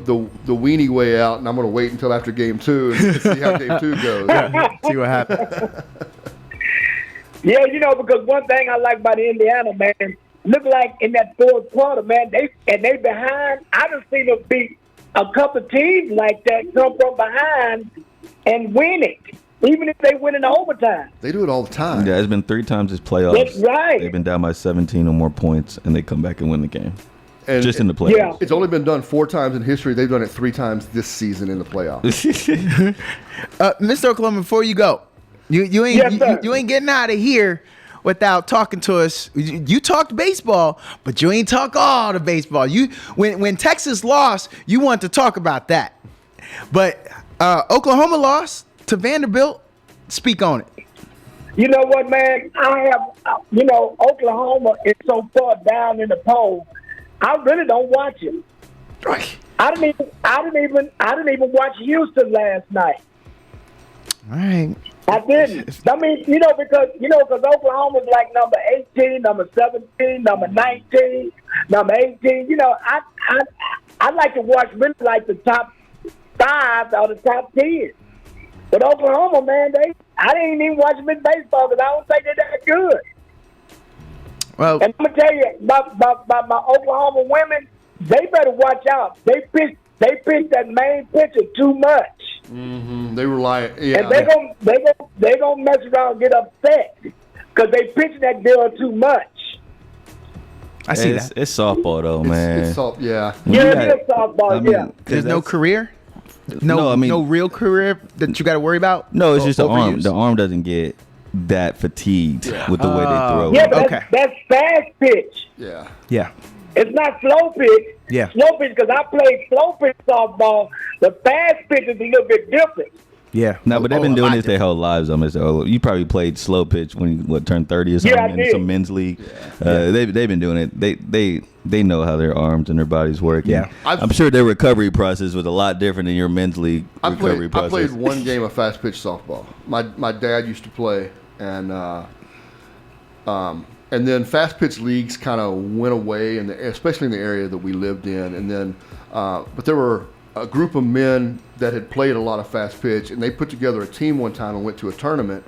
weenie way out, and I'm going to wait until after game 2 and see how game 2 goes. See what happens. Yeah, because one thing I like about Indiana, man, look like in that fourth quarter, man, they behind. I done seen them beat a couple teams like that, come from behind and win it, even if they win in overtime. They do it all the time. Yeah, it's been 3 times this playoffs. That's right. They've been down by 17 or more points, and they come back and win the game. And just in the playoffs. Yeah. It's only been done 4 times in history. They've done it 3 times this season in the playoffs. Mr. Oklahoma, before you go, you ain't getting out of here without talking to us. You talked baseball, but you ain't talk all the baseball. When Texas lost, you want to talk about that. But Oklahoma lost to Vanderbilt. Speak on it. You know what, man? I have, Oklahoma is so far down in the poll. I really don't watch it. Right. I didn't even watch Houston last night. All right. I didn't. I mean, because Oklahoma's like number 18, number 17, number 19, number 18. I like to watch really like the top 5 or the top 10. But Oklahoma, man, I didn't even watch them in baseball because I don't think they're that good. Well, and I'm gonna tell you about my Oklahoma women. They better watch out. They pitch that main pitcher too much. Mm-hmm. They rely, yeah. And they gonna mess around and get upset because they pitching that girl too much. I see that. It's softball though, man. It's yeah, it is softball. There's no career. No real career that you got to worry about. No, it's just the arm. The arm doesn't get that fatigued with the way they throw. Yeah, but that's fast pitch. Yeah. Yeah. It's not slow pitch. Yeah. Slow pitch, because I played slow pitch softball. The fast pitch is a little bit different. Yeah. No, but they've been doing this their whole lives. You probably played slow pitch when you turned 30 or something in some men's league. Yeah. They've been doing it. They know how their arms and their bodies work. Yeah. I'm sure their recovery process was a lot different than your men's league recovery process. I played one game of fast pitch softball. My dad used to play, and then fast pitch leagues kind of went away, especially in the area that we lived in. And then, but there were a group of men that had played a lot of fast pitch, and they put together a team one time and went to a tournament.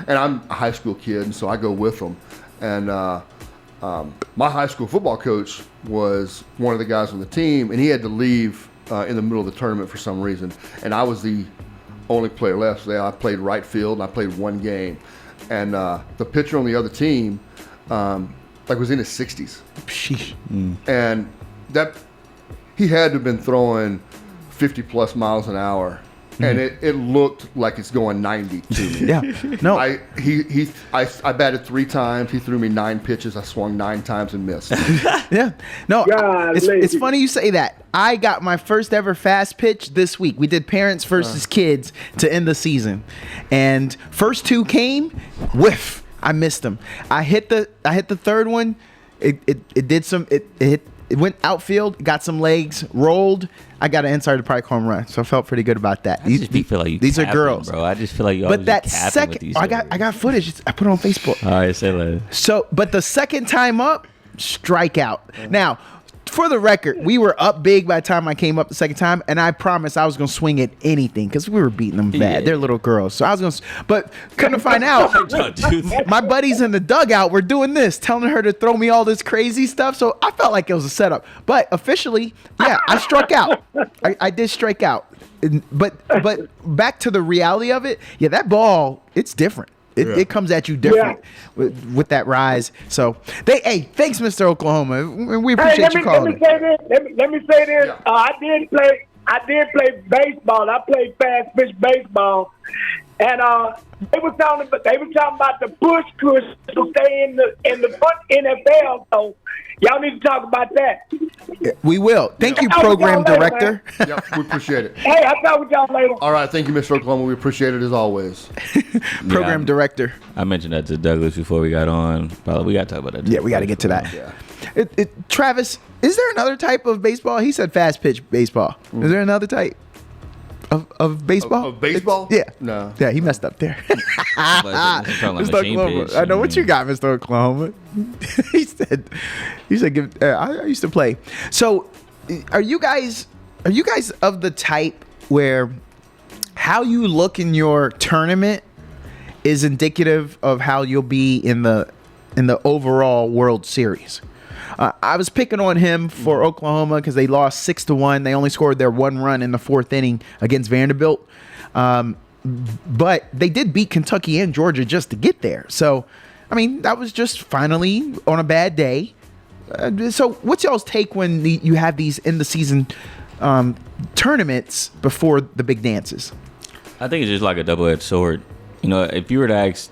And I'm a high school kid, and so I go with them. And my high school football coach was one of the guys on the team, and he had to leave in the middle of the tournament for some reason. And I was the only player left. So I played right field, and I played one game. And the pitcher on the other team was in his 60s. Sheesh. And that he had to have been throwing 50 plus miles an hour, and it looked like it's going 90 to me. Yeah. No. I batted 3 times. He threw me 9 pitches. I swung 9 times and missed. Yeah. No, God, it's lazy. funny you say that. I got my first ever fast pitch this week. We did parents versus kids to end the season. And first 2 came, whiff. I missed them. I hit the third one. It went outfield, got some legs, rolled. I got an inside the park home run, so I felt pretty good about that. I just feel like these are capping, girls, bro. I just feel like you. But that with second, these I got footage. I put it on Facebook. All right, say later. So, but the second time up, strikeout. Now, for the record, we were up big by the time I came up the second time, and I promised I was gonna swing at anything because we were beating them bad. Yeah. They're little girls, so I was gonna. But couldn't find out. My buddies in the dugout were doing this, telling her to throw me all this crazy stuff. So I felt like it was a setup. But officially, yeah, I struck out. I did strike out. But back to the reality of it, yeah, that ball, it's different. It comes at you different with that rise. So thanks, Mr. Oklahoma. We appreciate you calling. Let me say this. Yeah. I did play baseball. I played fast pitch baseball, and they were talking about the push push to stay in the NFL. So y'all need to talk about that. We will. Thank you, I'll program talk to y'all later, director. Yep, we appreciate it. Hey, I'll talk with y'all later. All right, thank you, Mr. Oklahoma. We appreciate it as always. Program director. I mentioned that to Douglas before we got on. Probably we got to talk about that. Yeah, we got to get to that. Yeah. Travis, is there another type of baseball? He said fast pitch baseball. Is there another type of baseball? Of baseball? Yeah. No. Yeah, he messed up there. Mr. Oklahoma. I know what you got, Mr. Oklahoma. he said, I used to play. So, are you guys of the type where how you look in your tournament is indicative of how you'll be in the overall World Series? I was picking on him for Oklahoma because they lost 6-1. They only scored their 1 run in the 4th inning against Vanderbilt. But they did beat Kentucky and Georgia just to get there. So, I mean, that was just finally on a bad day. So what's y'all's take when you have these in-the-season tournaments before the big dances? I think it's just like a double-edged sword. You know, if you were to ask,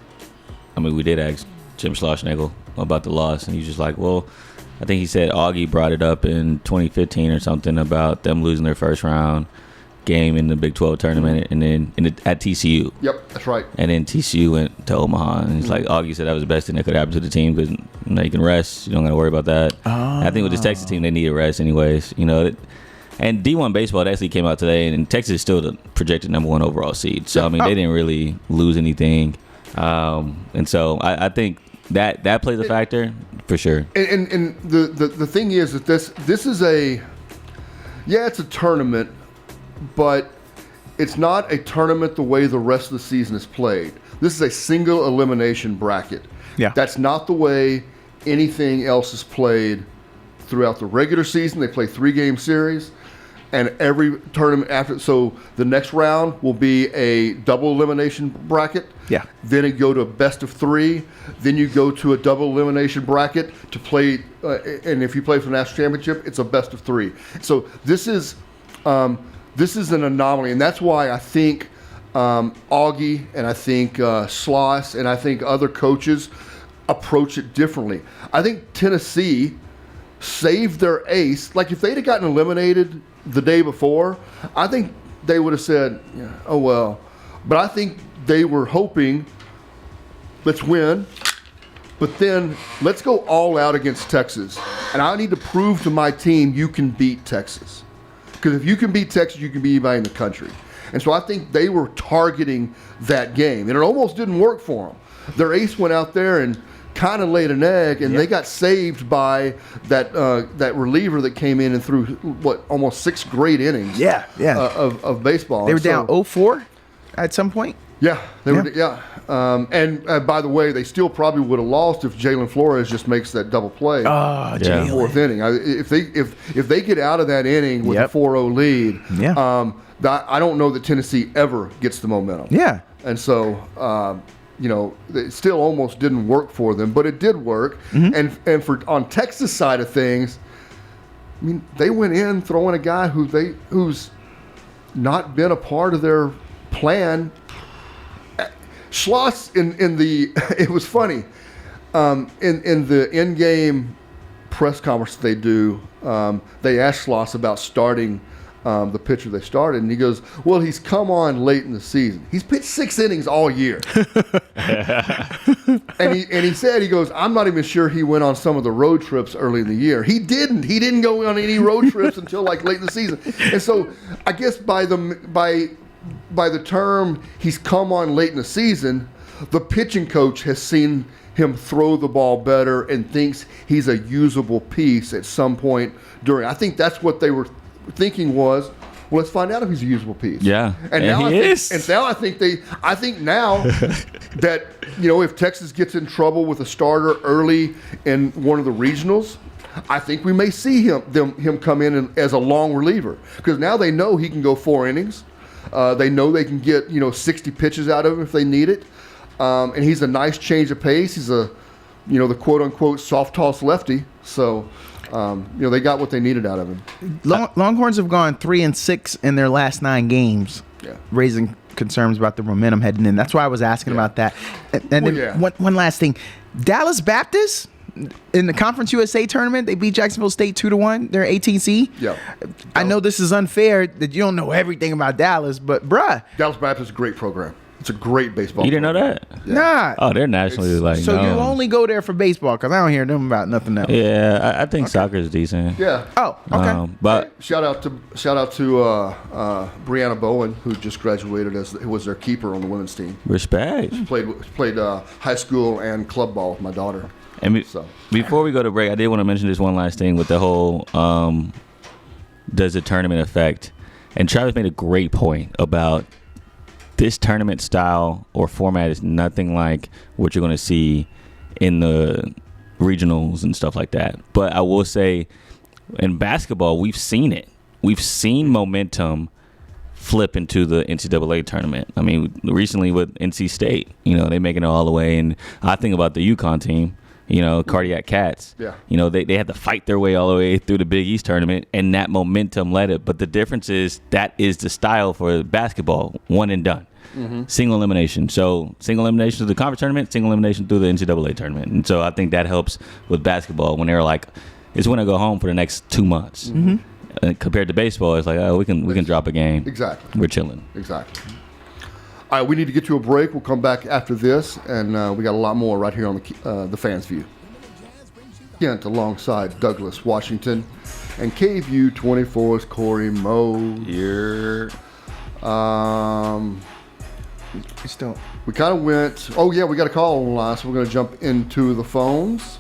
I mean, we did ask Jim Schlossnagle about the loss, and he's just like, well, I think he said Augie brought it up in 2015 or something about them losing their first round game in the Big 12 tournament, and then at TCU. Yep, that's right. And then TCU went to Omaha, and it's like Augie said that was the best thing that could happen to the team because you can rest. You don't got to worry about that. I think with this Texas team, they need a rest anyways. You know, and D1 baseball it actually came out today, and Texas is still the projected #1 overall seed. So I mean, they didn't really lose anything, and so I think that plays a factor for sure. And the thing is that this is it's a tournament, but it's not a tournament the way the rest of the season is played. This is a single elimination bracket. Yeah. That's not the way anything else is played throughout the regular season. They play 3-game series, and every tournament after. So the next round will be a double elimination bracket. Yeah. Then it go to a best of 3. Then you go to a double elimination bracket to play. And if you play for the national championship, it's a best of 3. So this is an anomaly, and that's why I think Augie and I think Schloss and I think other coaches approach it differently. I think Tennessee saved their ace. Like if they'd have gotten eliminated the day before, I think they would have said, oh well. But I think they were hoping, let's win, but then let's go all out against Texas. And I need to prove to my team you can beat Texas. Because if you can beat Texas, you can beat anybody in the country. And so I think they were targeting that game. And it almost didn't work for them. Their ace went out there and kind of laid an egg, and they got saved by that reliever that came in and threw, almost 6 great innings of baseball. They were down 0-4 at some point? Yeah, they were. Yeah, and by the way, they still probably would have lost if Jalen Flores just makes that double play. Oh, in the 4th inning. If they get out of that inning with a 4-0 lead, I don't know that Tennessee ever gets the momentum. Yeah, and so it still almost didn't work for them, but it did work. And for on Texas side of things, I mean, they went in throwing a guy who's not been a part of their plan. Schloss in the it was funny in the in-game press conference they do. They asked Schloss about starting the pitcher they started, and he goes, "Well, he's come on late in the season. He's pitched 6 innings all year." and he said, he goes, "I'm not even sure he went on some of the road trips early in the year. He didn't go on any road trips until like late in the season." And so I guess by the term he's come on late in the season, the pitching coach has seen him throw the ball better and thinks he's a usable piece at some point during. I think that's what they were thinking was, well, let's find out if he's a usable piece. Yeah, and now I think now that if Texas gets in trouble with a starter early in one of the regionals, I think we may see him come in as a long reliever, because now they know he can go 4 innings. They know they can get 60 pitches out of him if they need it, and he's a nice change of pace. He's a the quote unquote soft toss lefty. So. They got what they needed out of him. Longhorns have gone 3-6 in their last 9 games, raising concerns about the momentum heading in. That's why I was asking about that. And then one last thing, Dallas Baptist in the Conference USA tournament, they beat Jacksonville State 2-1. They're 18 seed. Yeah, I know this is unfair that you don't know everything about Dallas, but Dallas Baptist is a great program. It's a great baseball. You didn't know that? Yeah. Nah. Oh, they're nationally So you only go there for baseball, because I don't hear them about nothing else. Yeah, I think soccer is decent. Yeah. Oh, okay. But shout out to Brianna Bowen, who just graduated who was their keeper on the women's team. Respect. She played high school and club ball with my daughter. And before we go to break, I did want to mention this one last thing with the whole does the tournament affect? And Travis made a great point about this tournament style or format is nothing like what you're going to see in the regionals and stuff like that. But I will say, in basketball, we've seen it. We've seen momentum flip into the NCAA tournament. I mean, recently with NC State, they making it all the way. And I think about the UConn team, Cardiac Cats. Yeah. They had to fight their way all the way through the Big East tournament, and that momentum led it. But the difference is that is the style for basketball, one and done. Mm-hmm. Single elimination. So single elimination through the conference tournament, single elimination through the NCAA tournament. And so I think that helps with basketball when they're like, it's when I go home for the next 2 months. Mm-hmm. Compared to baseball, it's like, oh, we can drop a game. Exactly. We're chilling. Exactly. All right, we need to get to a break. We'll come back after this, and we got a lot more right here on the Fans View. Kent alongside Douglas Washington and KVU 24's Corey Moe. Here. We kind of went. Oh yeah, we got a call on the line, so we're going to jump into the phones.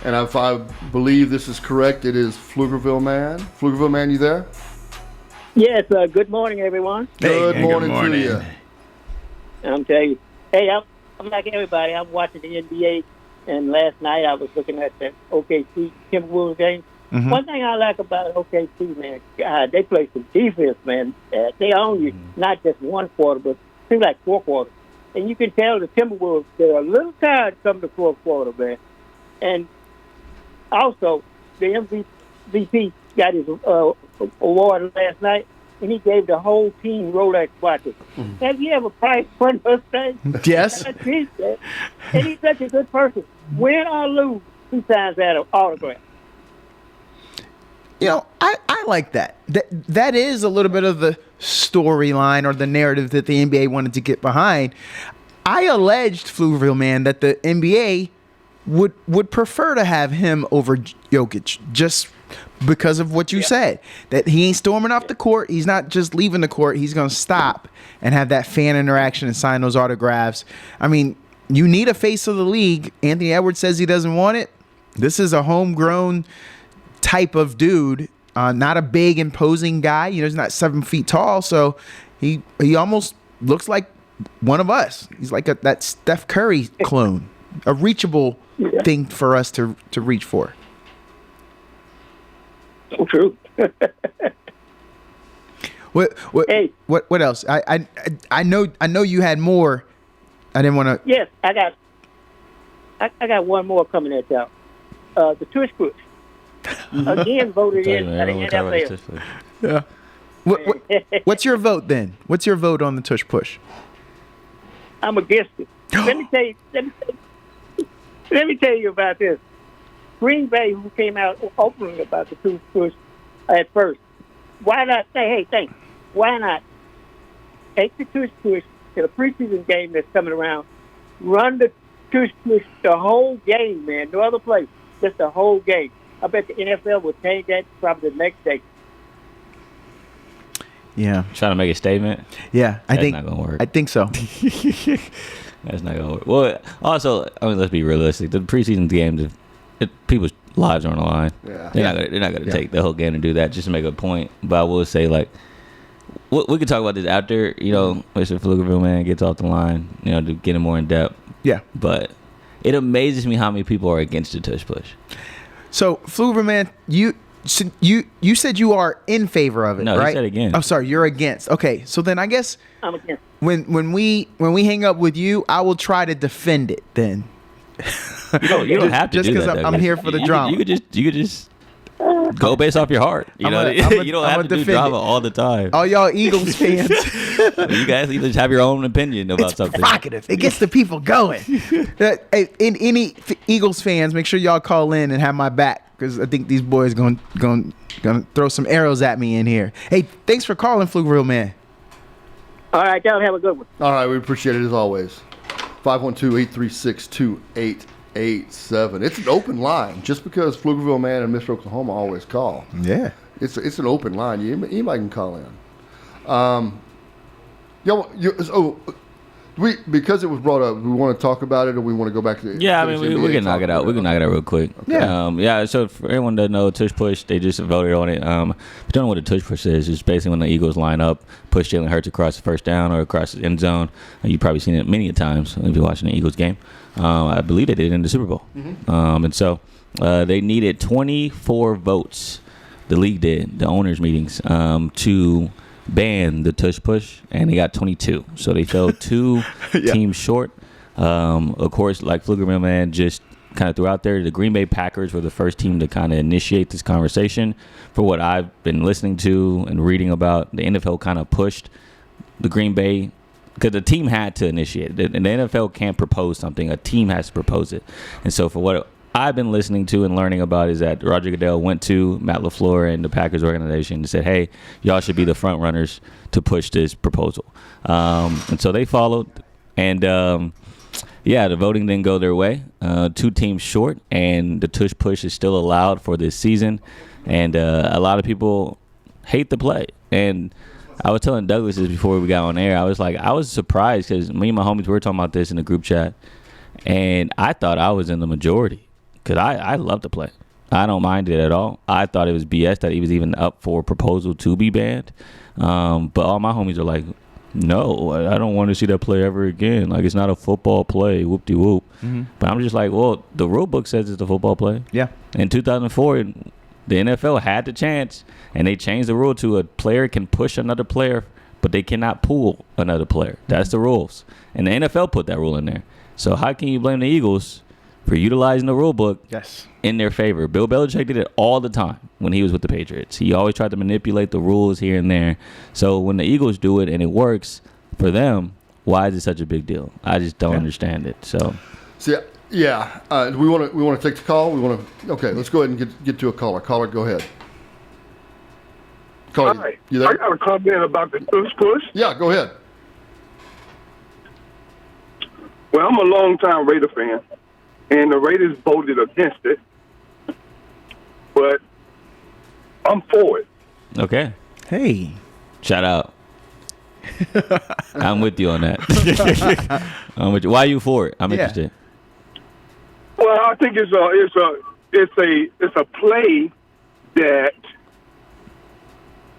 And if I believe this is correct, it is Pflugerville Man. Pflugerville Man, you there? Yes. Good morning, everyone. Good morning to you. I'm telling you. Hey, I'm like everybody. I'm watching the NBA, and last night I was looking at the OKC Timberwolves game. Mm-hmm. One thing I like about OKC, man, God, they play some defense, man. They own you, not just one quarter, but seems like 4 quarters. And you can tell the Timberwolves, they're a little tired come the 4th quarter, man. And also, the MVP got his award last night, and he gave the whole team Rolex watches. Mm-hmm. Have you ever priced one of those things? Yes. And he's such a good person. Win or lose, he signs that autograph. I like that. That is a little bit of the storyline or the narrative that the NBA wanted to get behind. I alleged, Pflugerville Man, that the NBA would prefer to have him over Jokic just because of what you said. That he ain't storming off the court. He's not just leaving the court. He's going to stop and have that fan interaction and sign those autographs. I mean, you need a face of the league. Anthony Edwards says he doesn't want it. This is a homegrown type of dude, not a big imposing guy. He's not 7 feet tall, so he almost looks like one of us. He's like that Steph Curry clone, a reachable thing for us to reach for. So true. What else? I know you had more I didn't want to. Yes, I got one more coming at y'all. The tush push. Again, voted in by the NFL. Yeah. What's your vote then? What's your vote on the tush push? I'm against it. Let me tell you about this. Green Bay, who came out openly about the tush push at first, why not say, hey, thanks. Why not take the tush push to the preseason game that's coming around, run the tush push the whole game, man, no other place, just the whole game. I bet the NFL will change that probably the next day. Yeah. Trying to make a statement? Yeah, I think not gonna work. I think so. That's not gonna work. Well, also, I mean, let's be realistic. The preseason games, people's lives are on the line. Yeah. They're not gonna take the whole game to do that just to make a point. But I will say, like, we could talk about this after, Mr. Pflugerville man gets off the line, to get him more in depth. Yeah. But it amazes me how many people are against the tush push. So, Pflugerville man, you said you are in favor of it, no, right? No, you said against. I'm sorry, you're against. Okay, so then I guess I'm against. When we hang up with you, I will try to defend it then. You don't have to just do because that. I'm here for the drama. You could just go based off your heart. You don't have to do drama all the time. All y'all Eagles fans, you guys just have your own opinion about it's something. Provocative. It gets the people going. In any Eagles fans, make sure y'all call in and have my back, because I think these boys going throw some arrows at me in here. Hey, thanks for calling, Pflugerville man. All right, y'all have a good one. All right, we appreciate it as always. 512-836-2887. It's an open line. Just because Pflugerville man and Mr. Oklahoma always call. Yeah. It's an open line. Anybody can call in. Because it was brought up, we want to talk about it, or we want to go back to the... Yeah, I mean, we can knock it out. We can knock it out real quick. Okay. Yeah. So for everyone that doesn't know, tush push, they just voted on it. If you don't know what a tush push is, it's basically when the Eagles line up, push Jalen Hurts across the first down or across the end zone. You've probably seen it many a times if you're watching the Eagles game. I believe they did it in the Super Bowl. Mm-hmm. And so they needed 24 votes. The league did, the owners' meetings, to ban the tush push, and they got 22. So they fell two teams short. Of course, like Pflugerville man just kind of threw out there, the Green Bay Packers were the first team to kind of initiate this conversation. For what I've been listening to and reading about, the NFL kind of pushed the Green Bay, because the team had to initiate it. And the NFL can't propose something. A team has to propose it. And so for what I've been listening to and learning about is that Roger Goodell went to Matt LaFleur and the Packers organization and said, hey, y'all should be the front runners to push this proposal. And so they followed. And, the voting didn't go their way. Two teams short, and the tush push is still allowed for this season. And a lot of people hate the play. And I was telling Douglas this before we got on air. I was surprised because me and my homies were talking about this in the group chat, and I thought I was in the majority. Because I love to play. I don't mind it at all. I thought it was BS that he was even up for a proposal to be banned. But all my homies are like, no, I don't want to see that play ever again. Like, it's not a football play, whoop-de-whoop. Mm-hmm. But I'm just like, well, the rule book says it's a football play. Yeah. In 2004, the NFL had the chance, and they changed the rule to a player can push another player, but they cannot pull another player. That's the rules. And the NFL put that rule in there. So how can you blame the Eagles for utilizing the rule book in their favor? Bill Belichick did it all the time when he was with the Patriots. He always tried to manipulate the rules here and there. So when the Eagles do it and it works for them, why is it such a big deal? I just don't understand it. So, do we want to take the call? Okay, let's go ahead and get to a caller. Caller, go ahead. Caller, Hi. you there? I got a comment about the tush push. Yeah, go ahead. Well, I'm a longtime Raider fan, and the Raiders voted against it, but I'm for it. Okay. Hey. Shout out. I'm with you on that. I'm with you. Why are you for it? I'm interested. Well, I think it's a play that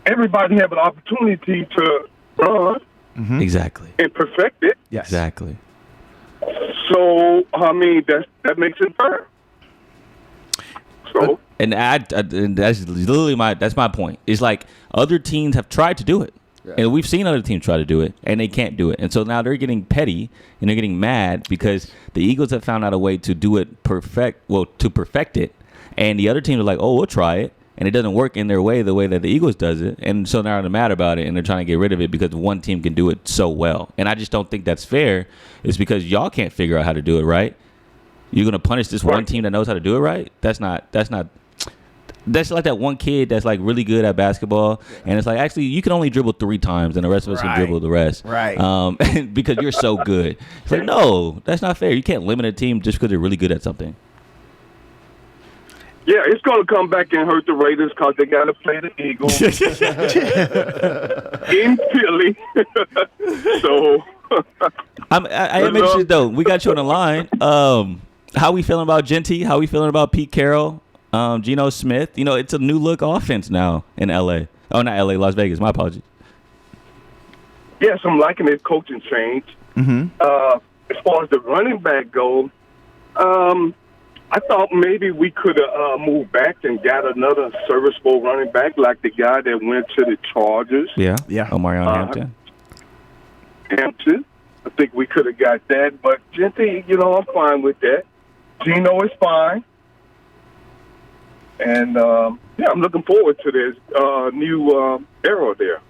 everybody have an opportunity to run Exactly. and perfect it. Yes. Exactly. So I mean that makes it fair. So and that's literally my point. It's like other teams have tried to do it. Yeah. And we've seen other teams try to do it, and they can't do it. And so now they're getting petty, and they're getting mad because the Eagles have found out a way to do it to perfect it. And the other teams are like, oh, we'll try it. And it doesn't work in their way, the way that the Eagles does it. And so now they're mad about it, and they're trying to get rid of it because one team can do it so well. And I just don't think that's fair. It's because y'all can't figure out how to do it right. You're going to punish this one team that knows how to do it right? That's like that one kid that's like really good at basketball, and it's like, actually, you can only dribble 3 times, and the rest of us can dribble the rest. Right. Because you're so good. It's like, no, that's not fair. You can't limit a team just because they're really good at something. Yeah, it's going to come back and hurt the Raiders because they got to play the Eagles in Philly. So I am interested, though. We got you on the line. How we feeling about Genty? How we feeling about Pete Carroll? Geno Smith? You know, it's a new look offense now in L.A. Oh, not L.A., Las Vegas. My apologies. Yes, I'm liking his coaching change. Mm-hmm. As far as the running back goes, I thought maybe we could have moved back and got another serviceable running back like the guy that went to the Chargers. Yeah. Omarion Hampton. I think we could have got that. But Genty, I'm fine with that. Geno is fine. And, I'm looking forward to this new era there.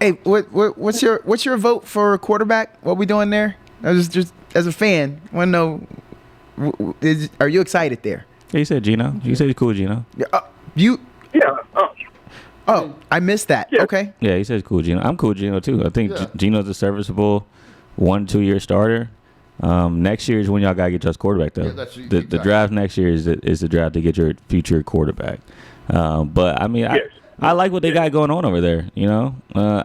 Hey, what's your vote for quarterback? What we doing there? I was just as a fan, want to know. Are you excited there? Yeah, you said Geno. You said he's cool, Geno. Yeah. Yeah. I missed that. Yeah. Okay. Yeah, he says cool, Geno. I'm cool, Geno too. I think Geno's a serviceable 1-2 year starter. Next year is when y'all gotta get your quarterback though. Yeah, the draft next year is the draft to get your future quarterback. But I mean, Yes. I like what they got going on over there.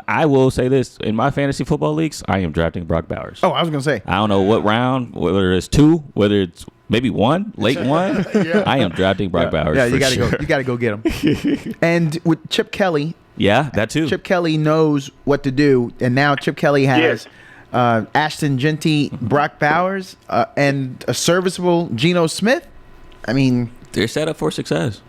I will say this: in my fantasy football leagues, I am drafting Brock Bowers. Oh, I was gonna say. I don't know what round, whether it's 2, whether it's maybe 1, late 1. Yeah. I am drafting Brock Bowers. Yeah, you for gotta sure. go. You gotta go get him. And with Chip Kelly, Yeah, that too. Chip Kelly knows what to do, and now Chip Kelly has Ashton Genty, Brock Bowers, and a serviceable Geno Smith. I mean, They're set up for success.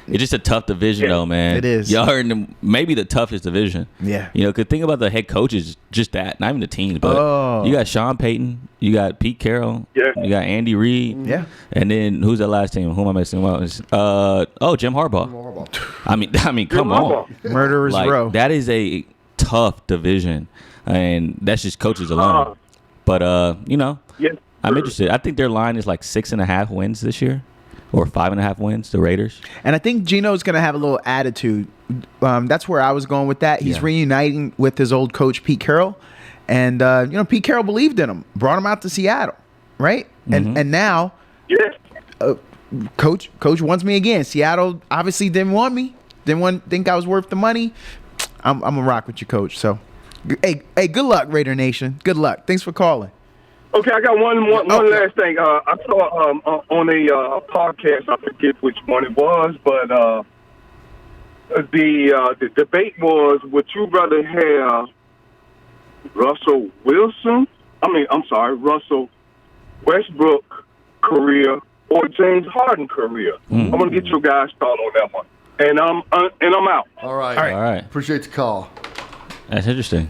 It's just a tough division, though, man. It is. Y'all are in maybe the toughest division. Yeah. Because think about the head coaches, just that, not even the teams, but you got Sean Payton, you got Pete Carroll, Yeah. you got Andy Reid, Yeah. and then who's that last team? Who am I missing? Jim Harbaugh. I mean, come on, Murderers like Row. that is a tough division, and that's just coaches alone. But Yes. I'm interested. I think their line is like 6.5 wins this year. Or 5.5 wins, the Raiders. And I think Geno's going to have a little attitude. That's where I was going with that. He's reuniting with his old coach, Pete Carroll. And, Pete Carroll believed in him, brought him out to Seattle, right? And now, Yes. Coach wants me again. Seattle obviously didn't want me. Didn't think I was worth the money. I'm going to rock with you, Coach. So, hey, good luck, Raider Nation. Good luck. Thanks for calling. Okay, I got one last thing. I saw on a podcast, I forget which one it was, but the debate was, would you rather have Russell Westbrook career or James Harden career? I'm gonna get your guys' thought on that one, and I'm out. All right. All right. Appreciate the call. That's interesting.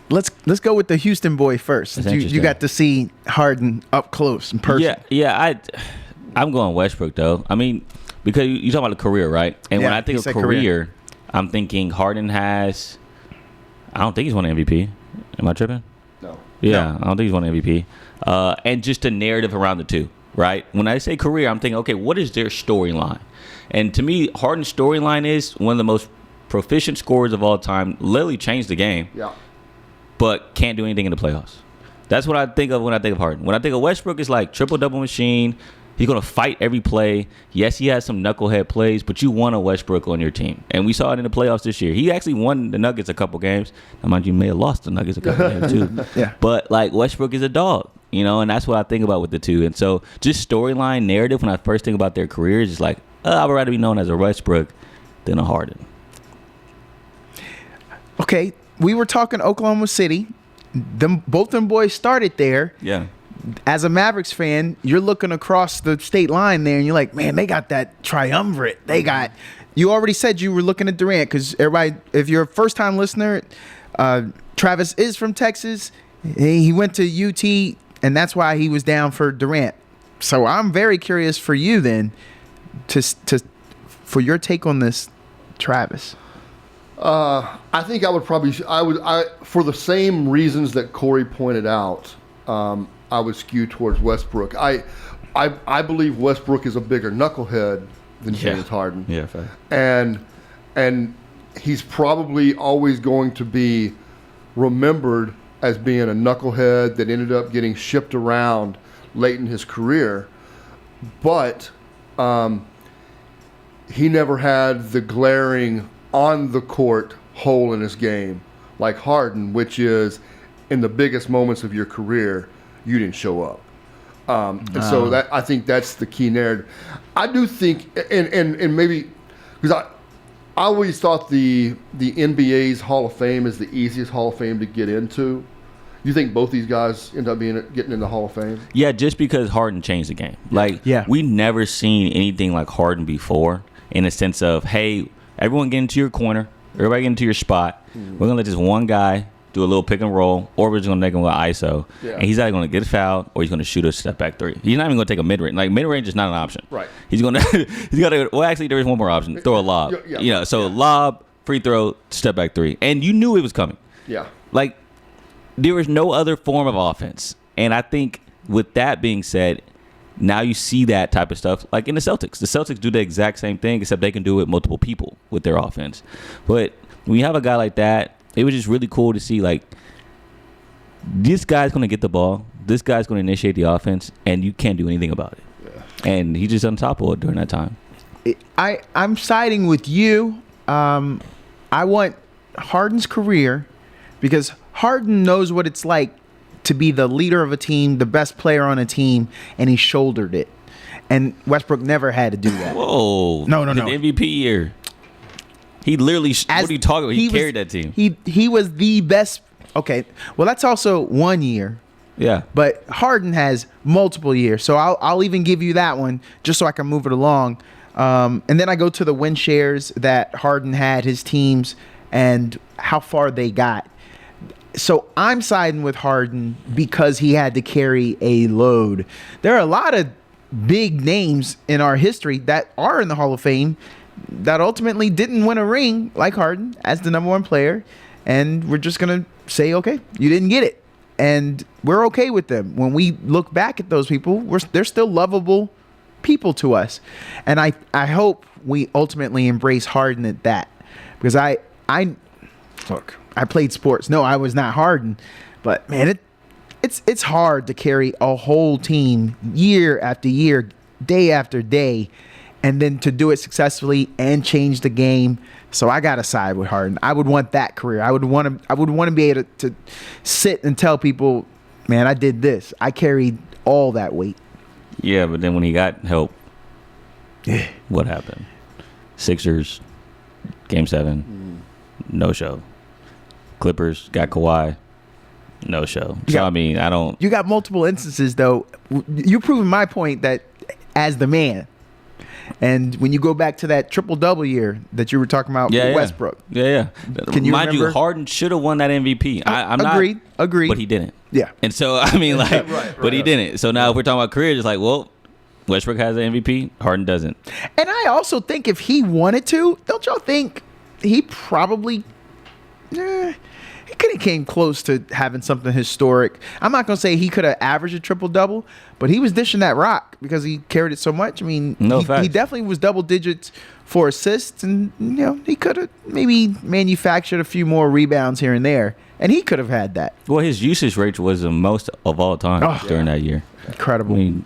Let's go with the Houston boy first. That's You interesting. got to see Harden up close in person. I'm going Westbrook though. I mean, because you talking about a career, right? And when Yeah, I think he of said career, career. I'm thinking Harden has. I don't think he's won an MVP. Am I tripping? No. Yeah, I don't think he's won an MVP. And just a narrative around the two, right? When I say career, I'm thinking, okay, what is their storyline? And to me, Harden's storyline is one of the most proficient scorers of all time. Literally changed the game. Yeah. But can't do anything in the playoffs. That's what I think of when I think of Harden. When I think of Westbrook, it's like triple-double machine. He's going to fight every play. Yes, he has some knucklehead plays, but you want a Westbrook on your team. And we saw it in the playoffs this year. He actually won the Nuggets a couple games. Now, mind you, may have lost the Nuggets a couple games too. Yeah. But, like, Westbrook is a dog, and that's what I think about with the two. And so just storyline, narrative, when I first think about their careers, it's like, I would rather be known as a Westbrook than a Harden. Okay, we were talking Oklahoma City. Both them boys started there. Yeah. as a Mavericks fan, you're looking across the state line there, and you're like, man, they got that triumvirate. They got. You already said you were looking at Durant because everybody, if you're a first-time listener, Travis is from Texas. He went to UT, and that's why he was down for Durant. So I'm very curious for you then, for your take on this, Travis. I think I would probably for the same reasons that Corey pointed out. I would skew towards Westbrook. I believe Westbrook is a bigger knucklehead than James Harden. Yeah, fair. And he's probably always going to be remembered as being a knucklehead that ended up getting shipped around late in his career. But he never had the glaring on the court hole in his game like Harden, which is in the biggest moments of your career, you didn't show up. And so that I think that's the key narrative. I do think, and maybe because I always thought the NBA's Hall of Fame is the easiest Hall of Fame to get into. You think both these guys end up getting in the Hall of Fame? Yeah, just because Harden changed the game. Like, we never seen anything like Harden before in the sense of, hey, everyone get into your corner, everybody get into your spot. We're gonna let this one guy do a little pick and roll, or we're just gonna make him with ISO, and he's either gonna get fouled or he's gonna shoot a step back three. He's not even gonna take a mid range. Like mid range is not an option. Right. He's gonna well, actually there is one more option. Throw a lob. Lob, free throw, step back three, and you knew it was coming. Yeah. Like there was no other form of offense, and I think with that being said, now you see that type of stuff like in the Celtics. The Celtics do the exact same thing, except they can do it with multiple people with their offense. But when you have a guy like that, it was just really cool to see, like, this guy's going to get the ball. This guy's going to initiate the offense, and you can't do anything about it. Yeah. And he's just unstoppable during that time. I'm siding with you. I want Harden's career because Harden knows what it's like to be the leader of a team, the best player on a team, and he shouldered it. And Westbrook never had to do that. Whoa. No. The MVP year. He literally, what are you talking about? He carried that team. He was the best. Okay, well, that's also 1 year. Yeah. But Harden has multiple years. So I'll even give you that one just so I can move it along. And then I go to the win shares that Harden had, his teams, and how far they got. So I'm siding with Harden because he had to carry a load. There are a lot of big names in our history that are in the Hall of Fame that ultimately didn't win a ring like Harden as the number one player. And we're just going to say, okay, you didn't get it. And we're okay with them. When we look back at those people, they're still lovable people to us. And I hope we ultimately embrace Harden at that. Because I played sports. No, I was not Harden. But, man, it's hard to carry a whole team year after year, day after day, and then to do it successfully and change the game. So I gotta side with Harden. I would want that career. I would want to be able to sit and tell people, man, I did this. I carried all that weight. Yeah, but then when he got help, what happened? Sixers, Game 7, no show. Clippers got Kawhi, no show. So I mean, I don't. You got multiple instances though. You're proving my point that as the man. And when you go back to that triple-double year that you were talking about with Westbrook. Yeah. Can you Mind remember? you, Harden should have won that MVP. I'm Agreed. But he didn't. Yeah. And so, I mean, like, but he didn't. So now if we're talking about careers, it's like, well, Westbrook has an MVP, Harden doesn't. And I also think if he wanted to, don't y'all think he probably... he could have came close to having something historic. I'm not going to say he could have averaged a triple-double, but he was dishing that rock because he carried it so much. I mean, he definitely was double digits for assists, and he could have maybe manufactured a few more rebounds here and there, and he could have had that. Well, his usage rate was the most of all time during that year. Incredible. I mean,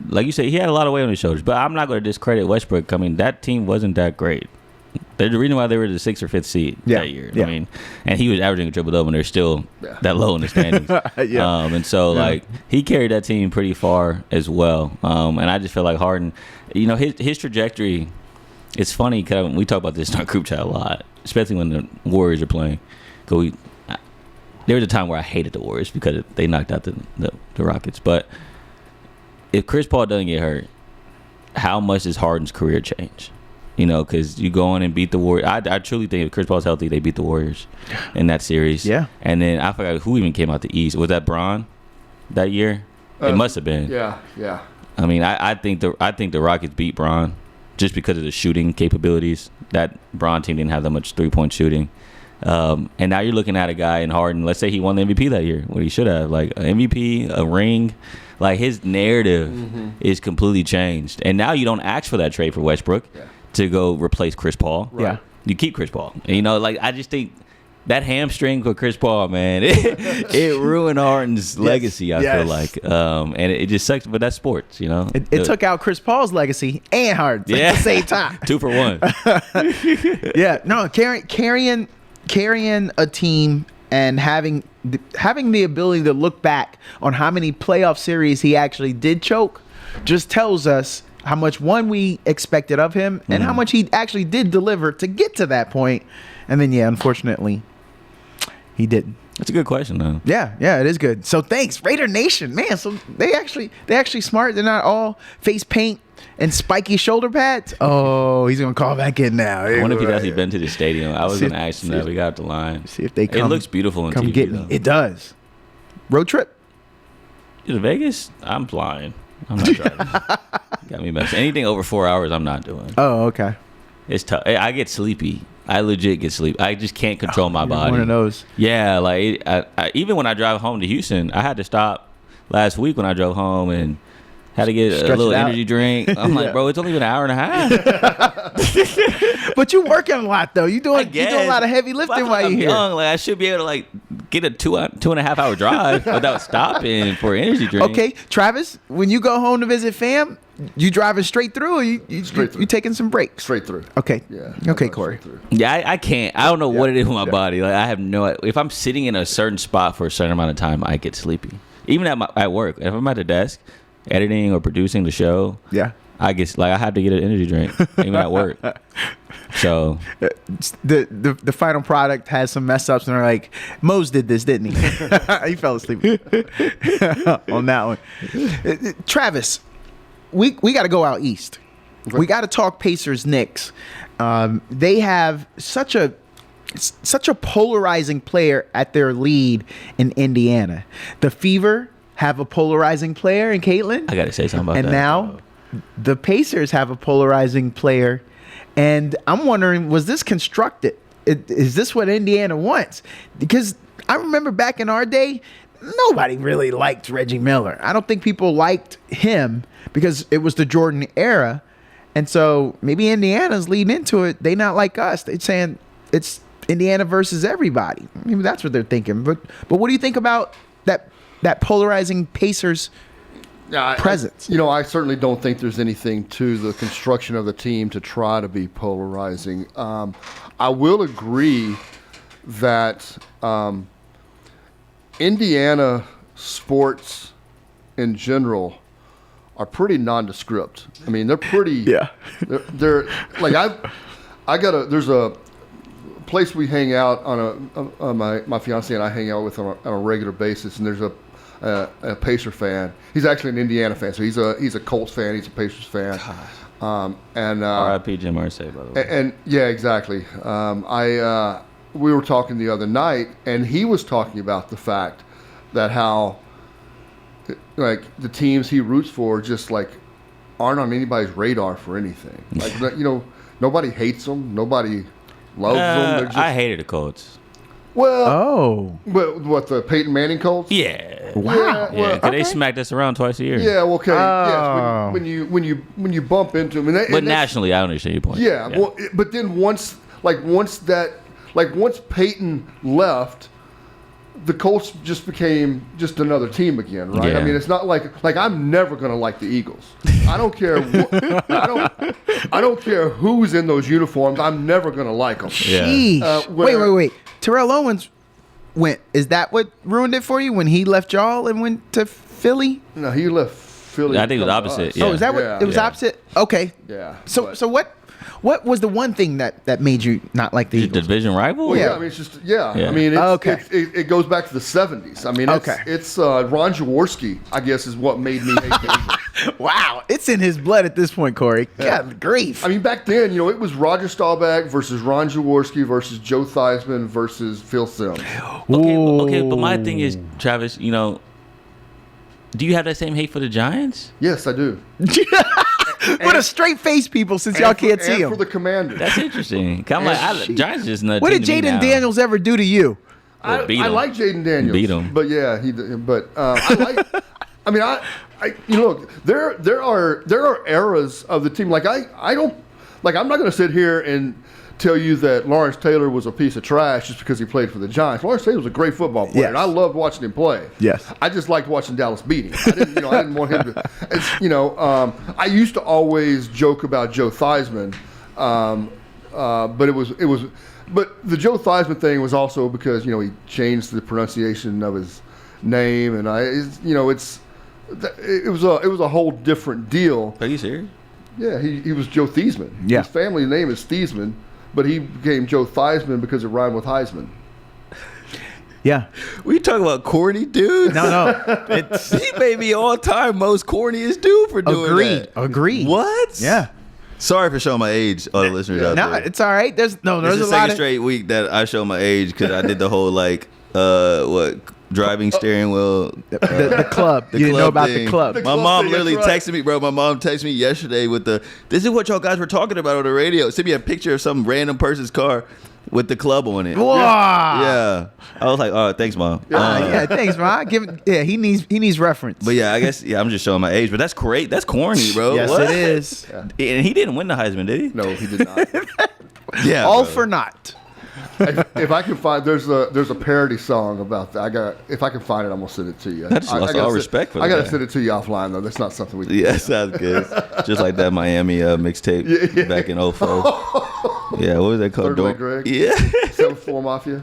like you said, he had a lot of weight on his shoulders, but I'm not going to discredit Westbrook. I mean, that team wasn't that great. There's the reason why they were the 6th or 5th seed that year. I mean, and he was averaging a triple-double, and they're still that low in the standings. And so, like, he carried that team pretty far as well. And I just feel like Harden, his trajectory, it's funny because we talk about this in our group chat a lot, especially when the Warriors are playing. Because there was a time where I hated the Warriors because they knocked out the Rockets. But if Chris Paul doesn't get hurt, how much does Harden's career change? You know, because you go on and beat the Warriors. I truly think if Chris Paul's healthy, they beat the Warriors in that series. Yeah. And then I forgot who even came out the East. Was that Bron that year? It must have been. Yeah. I mean, I think the Rockets beat Bron just because of the shooting capabilities. That Bron team didn't have that much 3-point shooting. And now you're looking at a guy in Harden. Let's say he won the MVP that year. What he should have, like an MVP, a ring. Like his narrative is completely changed. And now you don't ask for that trade for Westbrook to go replace Chris Paul. Right. Yeah. You keep Chris Paul. And, you know, like I just think that hamstring for Chris Paul, man, it ruined Harden's legacy. I feel like, and it just sucks. But that's sports, you know. It took out Chris Paul's legacy and Harden's at the same time. 2 for 1. Yeah, no, carrying a team and having the ability to look back on how many playoff series he actually did choke just tells us how much we expected of him and how much he actually did deliver to get to that point. And then, unfortunately, he didn't. That's a good question, though. Yeah, it is good. So thanks, Raider Nation, man. So they actually smart. They're not all face paint and spiky shoulder pads. Oh, he's gonna call back in now. I wonder if he's actually been to the stadium. I was gonna ask him that. We got off the line. See if they come. It looks beautiful on come TV. Get me. Though. It does. Road trip to Vegas? I'm flying. I'm not driving. Got me messed. Anything over 4 hours, I'm not doing. Oh, okay. It's tough. I get sleepy. I legit get sleepy. I just can't control my body. One of those. Yeah, like I even when I drive home to Houston, I had to stop last week when I drove home and had to get a little energy drink. I'm like, bro, it's only been an hour and a half. But you working a lot though. You doing a lot of heavy lifting while you're here. Like I should be able to like get a 2.5 hour drive without stopping for an energy drink. Okay, Travis, when you go home to visit fam, you driving straight through or you taking some breaks? Straight through. Okay. Yeah. Okay, Corey. Yeah, I can't. I don't know what it is with my body. Like I have no. If I'm sitting in a certain spot for a certain amount of time, I get sleepy. Even at work, if I'm at the desk, editing or producing the show, I get like I have to get an energy drink even at work. So the final product has some mess ups, and they're like, Mose did this, didn't he? He fell asleep on that one. Travis, we got to go out east. Okay. We got to talk Pacers Knicks. They have such a polarizing player at their lead in Indiana. The Fever have a polarizing player in Caitlin. I got to say something about that. And now the Pacers have a polarizing player. And I'm wondering, was this constructed? Is this what Indiana wants? Because I remember back in our day, nobody really liked Reggie Miller. I don't think people liked him because it was the Jordan era. And so maybe Indiana's leading into it. They not like us. They're saying it's Indiana versus everybody. Maybe that's what they're thinking. But what do you think about that polarizing Pacers presence? I certainly don't think there's anything to the construction of the team to try to be polarizing. I will agree that Indiana sports in general are pretty nondescript. I mean, they're pretty. Yeah. They're like there's a place we hang out on my fiance and I hang out with on a regular basis, and there's a Pacer fan. He's actually an Indiana fan, so he's a Colts fan. He's a Pacers fan. R.I.P. Jim Irsay, by the way. And yeah, exactly. We were talking the other night, and he was talking about the fact that how like the teams he roots for just like aren't on anybody's radar for anything. Like nobody hates them, nobody loves them. I hated the Colts. Well, what the Peyton Manning Colts? Yeah. Wow. Yeah, they smacked us around twice a year. Yeah. Okay. Yes. When you bump into them, but nationally, I understand your point. Yeah. Well, but then once Peyton left, the Colts just became just another team again, right? Yeah. I mean, it's not like I'm never gonna like the Eagles. I don't care. I don't care who's in those uniforms. I'm never gonna like them. Yeah. Wait. Terrell Owens went. Is that what ruined it for you when he left y'all and went to Philly? No, he left Philly. I think it was opposite. Yeah. Oh, is that what it was? Opposite. Okay. Yeah. So what? What was the one thing that made you not like the The Eagles? division rival? Well, Yeah. I mean, it's just yeah. Yeah. I mean, it's, Okay. it goes back to the '70s. I mean, it's Ron Jaworski, I guess, is what made me hate the Eagles. Wow, it's in his blood at this point, Corey. God grief. I mean, back then, it was Roger Staubach versus Ron Jaworski versus Joe Theismann versus Phil Simms. Okay, but my thing is, Travis, do you have that same hate for the Giants? Yes, I do. What a straight face, people, since y'all can't see and him. for the Commanders. That's interesting. I'm like, Giants just not. What did Jaden Daniels ever do to you? I beat him. like Jaden Daniels. Beat him. But yeah, I like. I mean, look, there are eras of the team. Like I don't like. I'm not going to sit here and tell you that Lawrence Taylor was a piece of trash just because he played for the Giants. Lawrence Taylor was a great football player, Yes. and I loved watching him play. Yes. I just liked watching Dallas beat him. I didn't want him to. I used to always joke about Joe Theismann, but it was. But the Joe Theismann thing was also because he changed the pronunciation of his name, and it was a whole different deal. Are you serious? Yeah, he was Joe Theismann. Yeah. His family name is Theismann, but he became Joe Theismann because it rhymed with Heisman. Yeah. We talk about corny dudes. No. It's He may be all time most corniest dude for doing that. Agreed. What? Yeah. Sorry for showing my age, all the listeners out No, there. it's all right. There's This a is the lot second of straight week that I show my age because I did the whole driving steering wheel. the club. The You didn't know club about thing. the club. My club mom thing, literally that's right. texted me, bro. My mom texted me yesterday with this is what y'all guys were talking about on the radio. Sent me a picture of some random person's car with the club on it. Whoa. Yeah. I was like, oh, thanks, mom. Yeah, thanks, man. He needs reference. But yeah, I guess I'm just showing my age. But that's great. That's corny, bro. Yes, What? it is. And he didn't win the Heisman, did he? No, he did not. Yeah. All bro. for naught. If I can find, there's a parody song about that. If I can find it, I'm gonna send it to you. I just lost gotta all send- respect for I gotta that. send it to you offline though. That's not something we. Can Yeah, sounds good. Just like that Miami mixtape back in 04. Yeah, what was that called? Third Leg Greg? Yeah. 7-4 Mafia.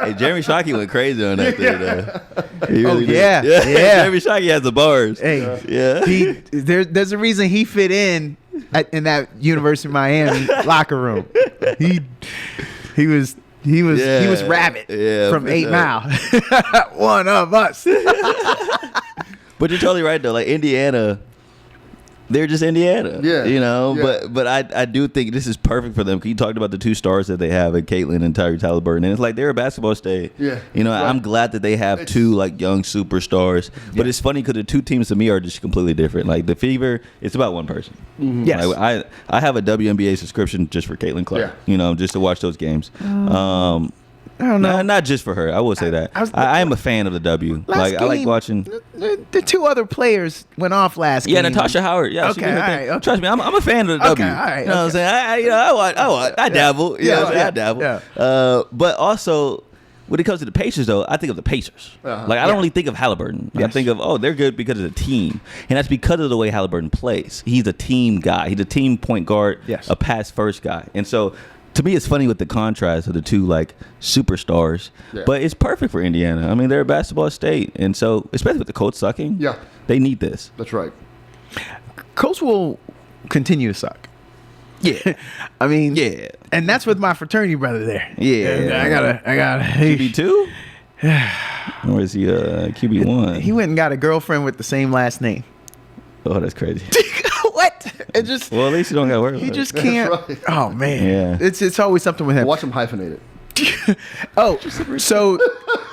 Hey, Jeremy Shockey went crazy on that thing, though. He really did. yeah. Jeremy Shockey has the bars. Hey, Yeah. there's a reason he fit in that University of Miami locker room. He was Rabbit from for 8 sure. Mile. One of us. But you're totally right, though. Like, Indiana, they're just Indiana. Yeah. Yeah. But I do think this is perfect for them. You talked about the two stars that they have, Caitlin and Tyrese Halliburton, and it's like they're a basketball state. Yeah. Right. I'm glad that they have two like young superstars. But it's funny because the two teams to me are just completely different. Like the Fever, it's about one person. Yes. Like, I have a WNBA subscription just for Caitlin Clark. Yeah. Just to watch those games. I don't know. Not just for her. I will say that. I am a fan of the W. Last I like game, watching. The two other players went off last game. Yeah, Natasha Howard. Yeah, she Okay, did her all thing. right, okay. Trust me, I'm a fan of the Okay, W. all right, You know what I'm saying? I dabble. You know what I'm saying? I dabble. yeah. But also, when it comes to the Pacers, though, I think of the Pacers. Uh-huh. Like I don't really think of Halliburton. I Yes. think of they're good because of the team, and that's because of the way Halliburton plays. He's a team guy. He's a team point guard. Yes. A pass first guy, and so. To me, it's funny with the contrast of the two like superstars, Yeah. but it's perfect for Indiana. I mean, they're a basketball state, and so especially with the coach sucking, Yeah. they need this. That's right. Coach will continue to suck. Yeah, I mean, yeah, and that's with my fraternity brother there. Yeah. And I gotta. QB2, or is he QB1? He went and got a girlfriend with the same last name. Oh, that's crazy. What? It just. Well, at least you don't got to worry. He about just it. can't. right. Oh man, Yeah. it's always something with him. Watch him hyphenate it. Oh, so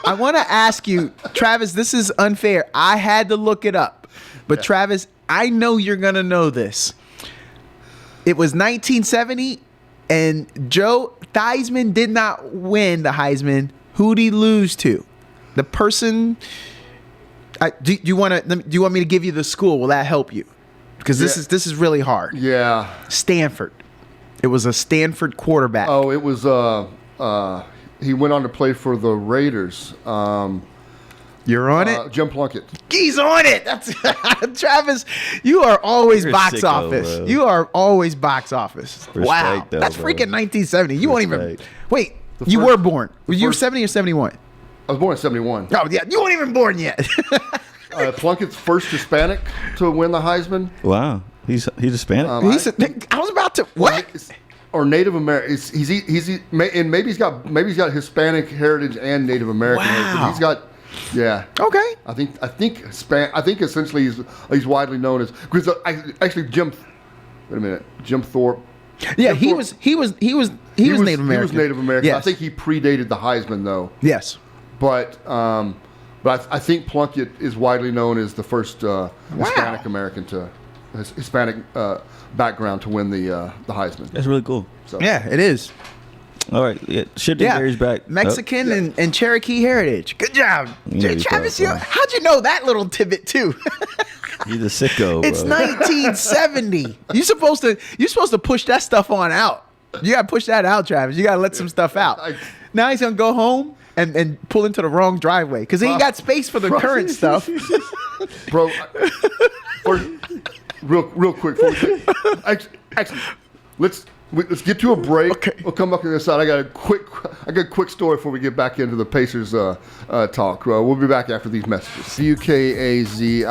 I want to ask you, Travis. This is unfair. I had to look it up, but Travis, I know you're gonna know this. It was 1970, and Joe Theismann did not win the Heisman. Who'd he lose to? The person. Do you want me to give you the school? Will that help you? Because this is really hard. Yeah. Stanford. It was a Stanford quarterback. Oh, it was. He went on to play for the Raiders. You're on it. Jim Plunkett. He's on it. That's Travis. You are always You're a box sicko, office. bro. You are always box office. Wow, though, that's bro. freaking 1970. You won't even Respect. wait. You first- were born. Were you first- 70 or 71? I was born in '71. Oh yeah, you weren't even born yet. Plunkett's first Hispanic to win the Heisman. Wow. He's Hispanic. I was about to what? Or Native American. And maybe he's got Hispanic heritage and Native American heritage. He's got. Yeah. Okay. I think essentially he's widely known as because actually Jim. Wait a minute, Jim Thorpe. Yeah, he was Native American. He was Native American. Yes. I think he predated the Heisman though. Yes. But I think Plunkett is widely known as the first Hispanic American to Hispanic background to win the Heisman. That's really cool. So. Yeah, it is. All right, Shit Gary's back. Mexican and Cherokee heritage. Good job, Travis. How'd you know that little tidbit too? He's a sicko. It's 1970. You're supposed to push that stuff on out. You gotta push that out, Travis. You gotta let some stuff out. Now he's gonna go home and pull into the wrong driveway because he ain't got space for the current stuff. Bro, real quick. Actually, let's get to a break. Okay. We'll come back on the other side. I got a quick story before we get back into the Pacers talk. We'll be back after these messages. WKAZI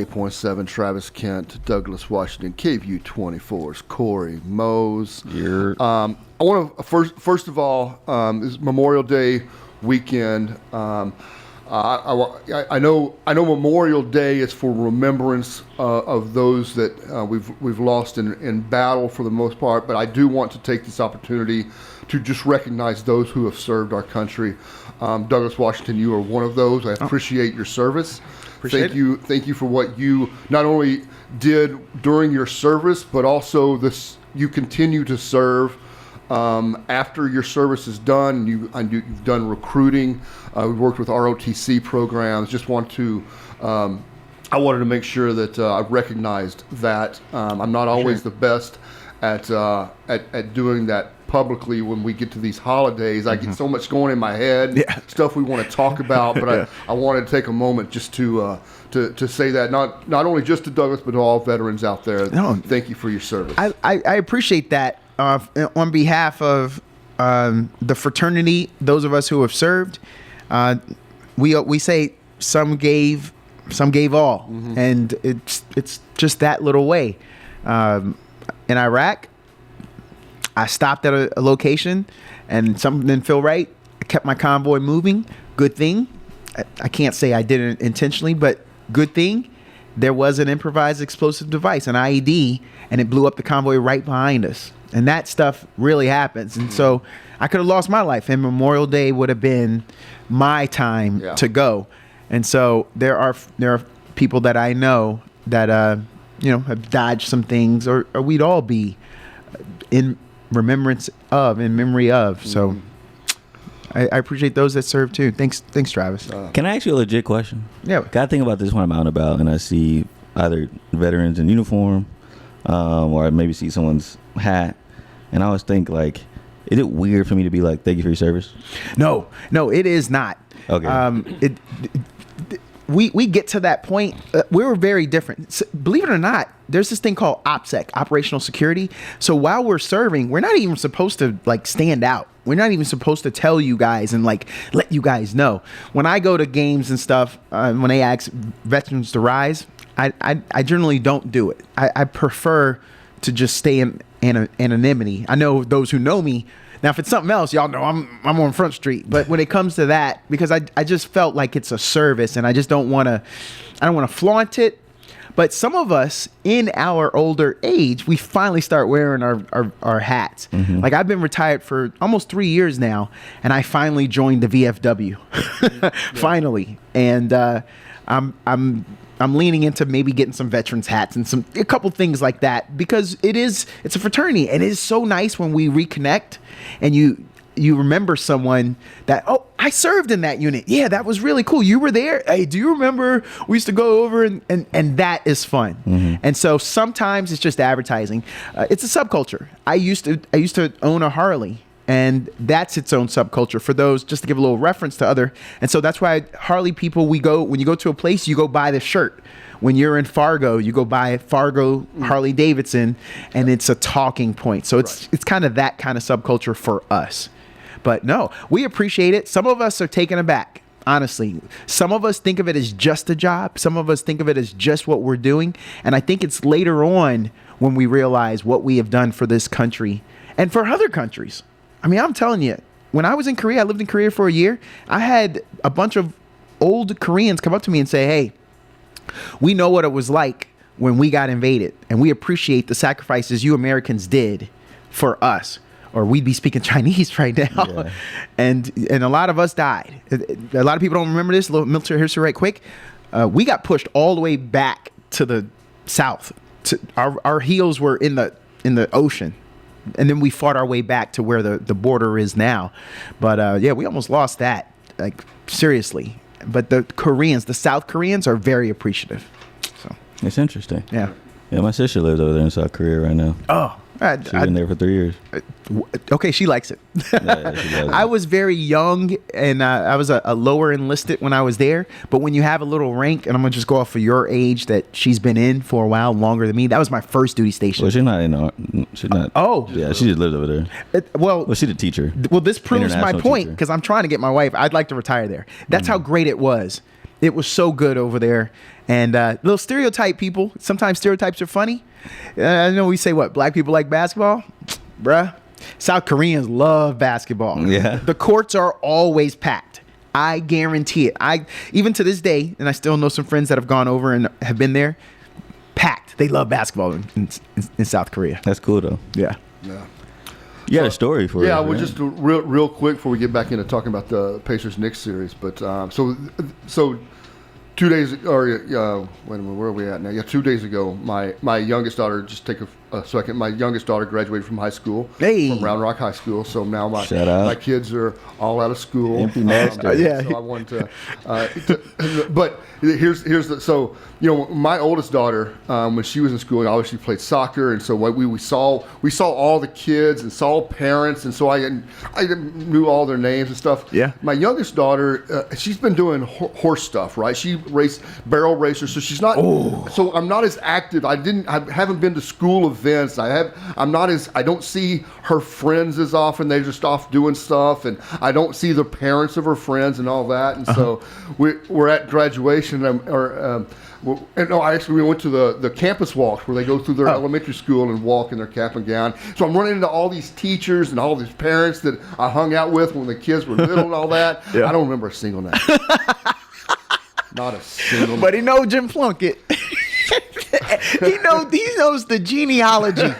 88.7, Travis Kent, Douglas Washington, KVU 24's Corey Mose. I want to first of all, this Memorial Day weekend. I know Memorial Day is for remembrance of those that we've lost in battle for the most part, but I do want to take this opportunity to just recognize those who have served our country. Douglas Washington, you are one of those. I appreciate your service. Thank you for what you not only did during your service, but also you continue to serve. After your service is done, you've done recruiting. We've worked with ROTC programs. Just want to, I wanted to make sure that I recognized that. I'm not always the best at doing that publicly when we get to these holidays. I get so much going in my head, stuff we want to talk about, but I wanted to take a moment just to say that not only just to Douglas, but to all veterans out there. Thank you for your service. I appreciate that. On behalf of the fraternity, those of us who have served, we say some gave all, and it's just that little way. In Iraq, I stopped at a location, and something didn't feel right. I kept my convoy moving. Good thing. I can't say I did it intentionally, but good thing. There was an improvised explosive device, an IED, and it blew up the convoy right behind us. And that stuff really happens. And so I could have lost my life, and Memorial Day would have been my time to go. And so there are people that I know that have dodged some things, or we'd all be in remembrance of, in memory of. So I appreciate those that serve too. Thanks, Travis. Can I ask you a legit question? Yeah. I think about this when I'm out and about, and I see either veterans in uniform, or I maybe see someone's hat, and I always think, like, is it weird for me to be like, thank you for your service? No, it is not. Okay. We get to that point. We were very different. So, believe it or not, there's this thing called OPSEC, operational security. So while we're serving, we're not even supposed to like stand out. We're not even supposed to tell you guys and like let you guys know. When I go to games and stuff, when they ask veterans to rise, I generally don't do it. I prefer to just stay in anonymity. I know those who know me. Now, if it's something else, y'all know I'm on Front Street. But when it comes to that, because I just felt like it's a service, and I just don't want to flaunt it. But some of us in our older age, we finally start wearing our hats. Mm-hmm. Like, I've been retired for almost 3 years now, and I finally joined the VFW. Finally. And I'm leaning into maybe getting some veterans hats and a couple things like that, because it's a fraternity, and it is so nice when we reconnect and you remember someone that, oh, I served in that unit. Yeah, that was really cool. You were there. Hey, do you remember we used to go over and that is fun. Mm-hmm. And so sometimes it's just advertising. It's a subculture. I used to own a Harley. And that's its own subculture for those, just to give a little reference to other. And so that's why Harley people, when you go to a place, you go buy the shirt. When you're in Fargo, you go buy Fargo Harley Davidson, and it's a talking point. So it's kind of that kind of subculture for us. But no, we appreciate it. Some of us are taken aback. Honestly, some of us think of it as just a job. Some of us think of it as just what we're doing. And I think it's later on when we realize what we have done for this country and for other countries. I mean, I'm telling you, when I was in Korea, I lived in Korea for a year. I had a bunch of old Koreans come up to me and say, hey, we know what it was like when we got invaded, and we appreciate the sacrifices you Americans did for us. Or we'd be speaking Chinese right now. Yeah. And a lot of us died. A lot of people don't remember this. A little military history right quick. We got pushed all the way back to the south. Our heels were in the ocean. And then we fought our way back to where the border is now. But yeah, we almost lost that. Like, seriously. But the Koreans, the South Koreans, are very appreciative. So it's interesting. Yeah. Yeah, my sister lives over there in South Korea right now. Oh. She's been there for 3 years. Okay, she likes it. Yeah, she does. I was very young, and I was a lower enlisted when I was there. But when you have a little rank, and I'm going to just go off of your age that she's been in for a while, longer than me. That was my first duty station. Well, she's not in she's not. Oh. Yeah, she just lives over there. Well, she's a teacher. Well, this proves my point, because I'm trying to get my wife. I'd like to retire there. That's how great it was. It was so good over there. And little stereotype people, sometimes stereotypes are funny. I know we say, what, black people like basketball? Bruh. South Koreans love basketball. Yeah. The courts are always packed. I guarantee it. Even to this day, and I still know some friends that have gone over and have been there, packed. They love basketball in South Korea. That's cool, though. Yeah. Yeah. You got a story for us. Yeah, well, right? just real quick before we get back into talking about the Pacers-Knicks series. But so 2 days, or wait a minute, where are we at now? Yeah, 2 days ago, my youngest daughter, just take a second, my youngest daughter graduated from high school, from Round Rock High School. So now my kids are all out of school. Empty nester. Yeah. So I wanted to, but here's the, so, you know, my oldest daughter, when she was in school, obviously played soccer. And so what we saw all the kids and saw parents. And so I knew all their names and stuff. Yeah. My youngest daughter, she's been doing horse stuff, right? She raced barrel racer. So she's not, so I'm not as active. I haven't been to school events. I don't see her friends as often. They're just off doing stuff. And I don't see the parents of her friends and all that. And so we're at graduation, we went to the campus walks where they go through their elementary school and walk in their cap and gown. So I'm running into all these teachers and all these parents that I hung out with when the kids were little and all that. Yeah. I don't remember a single name. Not a single name. But he knows Jim Plunkett. he knows the genealogy.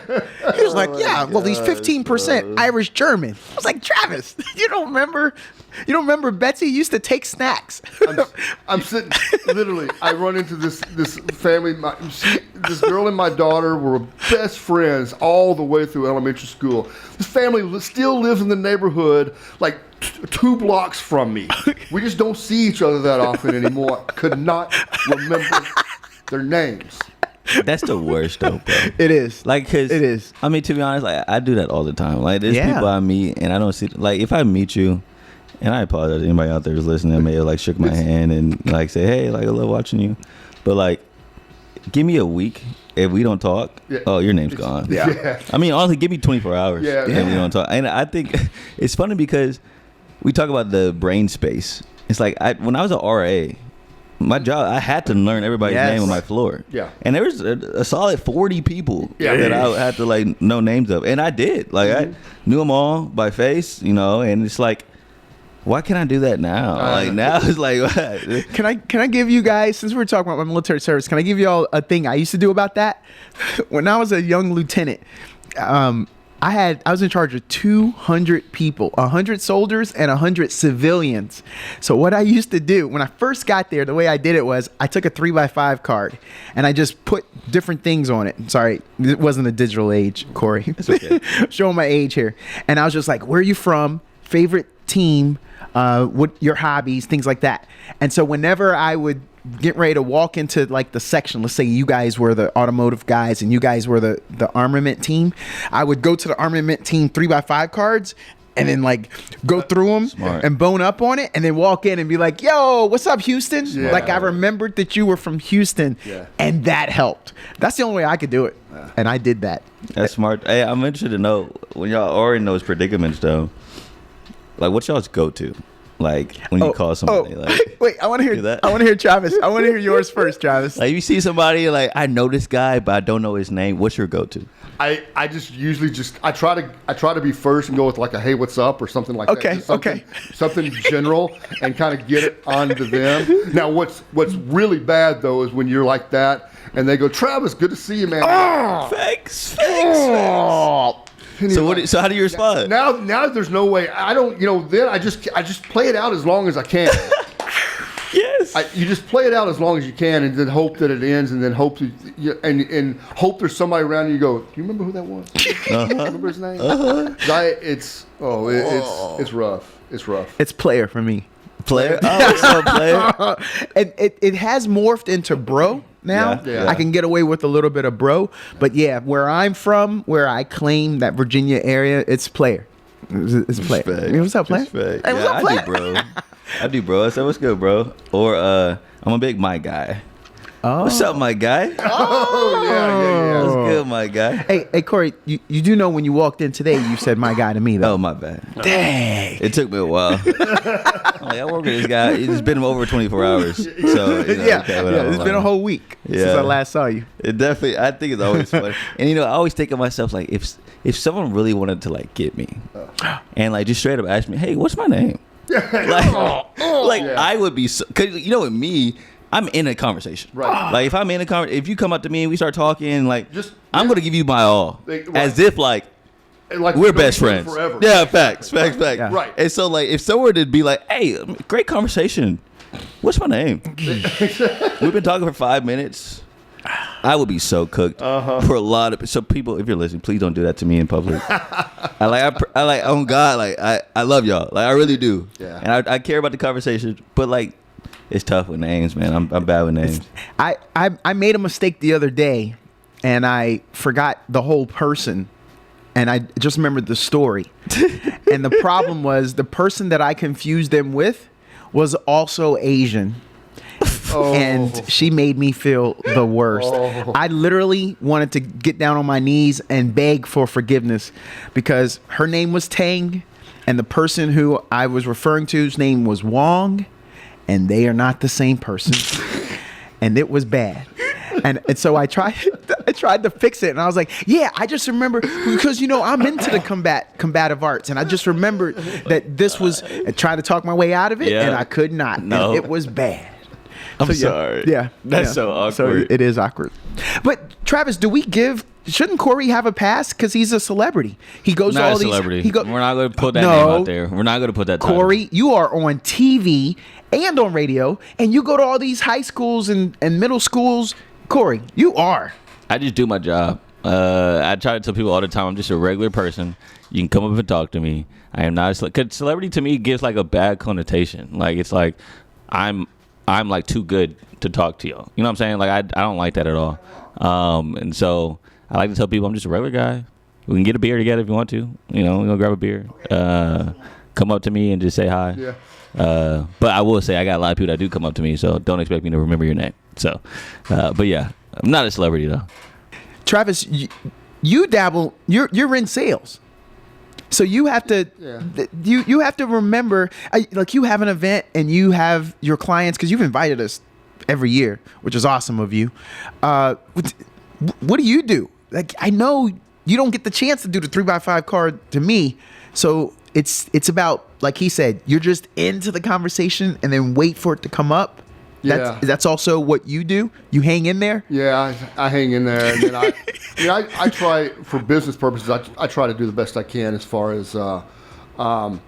He was like, yeah, well, he's 15% Irish German. I was like, Travis, you don't remember Betsy used to take snacks. I'm sitting, literally, I run into this family. This girl and my daughter were best friends all the way through elementary school. This family still lives in the neighborhood, like 2 blocks from me. We just don't see each other that often anymore. I could not remember their names. That's the worst, though, bro. It is. Like, cause it is. I mean, to be honest, like, I do that all the time. Like, there's people I meet, and I don't see. Like, if I meet you, and I apologize to anybody out there who's listening, I may have like shook my hand and like say, hey, like I love watching you, but like, give me a week. If we don't talk, oh, your name's gone. Yeah. I mean, honestly, give me 24 hours. Yeah. And we don't talk. And I think it's funny because we talk about the brain space. It's like when I was an RA, my job, I had to learn everybody's name on my floor. Yeah. And there was a solid 40 people that I had to like know names of. And I did. Like I knew them all by face, you know, and it's like, why can't I do that now? Like now it's like, what? Can I give you guys, since we're talking about my military service, can I give you all a thing I used to do about that? When I was a young lieutenant, I was in charge of 200 people, 100 soldiers and 100 civilians. So what I used to do when I first got there, the way I did it was I took a 3x5 card and I just put different things on it. Sorry, it wasn't a digital age, Corey. It's okay. Showing my age here. And I was just like, where are you from? Favorite team? What your hobbies, things like that. And so whenever I would get ready to walk into like the section, let's say you guys were the automotive guys and you guys were the armament team, I would go to the armament team 3x5 cards and then like go through them and bone up on it and then walk in and be like, yo, what's up, Houston? Yeah. Like I remembered that you were from Houston and that helped. That's the only way I could do it. And I did that. That's smart. Hey, I'm interested to know when y'all are in those predicaments though, like what's y'all's go-to? Like when you call somebody, like wait, I want to hear that. I want to hear Travis. I want to hear yours first, Travis. like you see somebody like I know this guy, but I don't know his name. What's your go-to? I just usually I try to be first and go with like a hey, what's up or something like that. Just something general and kind of get it onto them. Now what's really bad though is when you're like that and they go, Travis, good to see you, man. Thanks. So how do you respond? Now there's no way. I don't. Then I just play it out as long as I can. Yes. You just play it out as long as you can, and then hope that it ends, and then hope and hope there's somebody around you. You go, do you remember who that was? Remember his name? It's rough. It's rough. It's player for me. Player? Oh, what's up, player? And it has morphed into bro now. Yeah. I can get away with a little bit of bro. But yeah, where I'm from, where I claim that Virginia area, it's player. It's player. Respect. What's up, player? Respect. Hey, what's up, player? I do, bro. I do, bro. I said, what's good, bro? Or I'm a big my guy. Oh. What's up, my guy? Oh yeah. What's good, my guy? Hey, Corey, you do know when you walked in today, you said my guy to me, though. Oh, my bad. Dang. It took me a while. I'm like, I work with this guy. It's been over 24 hours. So, It's been a whole week since I last saw you. It definitely, I think it's always funny. And, I always think of myself, like, if someone really wanted to, like, get me and, like, just straight up ask me, hey, what's my name? I would be, because, with me, I'm in a conversation. Right. Like, if I'm in a conversation, if you come up to me and we start talking, like, I'm going to give you my all. As if, like we're best friends. Forever. Yeah, facts. Yeah. Right. And so, like, if someone would be like, hey, great conversation. What's my name? We've been talking for 5 minutes. I would be so cooked for a lot of so people. If you're listening, please don't do that to me in public. I like oh God, like I love y'all, like I really do. Yeah. And I care about the conversation, but like it's tough with names, man. I'm bad with names. I made a mistake the other day, and I forgot the whole person, and I just remembered the story. And the problem was the person that I confused them with was also Asian. And she made me feel the worst. I literally wanted to get down on my knees and beg for forgiveness because her name was Tang and the person who I was referring to's name was Wong, and they are not the same person. And it was bad. And so I tried to fix it, and I was like, yeah, I just remember because I'm into the combative arts, and I just remembered that this was trying to talk my way out of it, and I could not. No. And it was bad. I'm sorry. Yeah. That's so awkward. So it is awkward. But Travis, shouldn't Corey have a pass because he's a celebrity? He goes Not to all a celebrity. We're not going to put that name out there. We're not going to put that title. Corey, you are on TV and on radio, and you go to all these high schools and middle schools. Corey, you are. I just do my job. I try to tell people all the time, I'm just a regular person. You can come up and talk to me. I am not because celebrity to me gives like a bad connotation. Like it's like I'm like too good to talk to you. You know what I'm saying? Like I don't like that at all. And so I like to tell people I'm just a regular guy. We can get a beer together if you want to. We're gonna grab a beer. Come up to me and just say hi. Yeah. But I will say I got a lot of people that do come up to me, so don't expect me to remember your name. So, but yeah, I'm not a celebrity though. Travis, you dabble. You're in sales. So you have to you have to remember, like you have an event and you have your clients because you've invited us every year, which is awesome of you. What do you do? Like I know you don't get the chance to do the 3x5 card to me, so it's about like he said, you're just into the conversation and then wait for it to come up. That's also what you do. You hang in there. Yeah, I hang in there, and then I try for business purposes. I try to do the best I can as far as when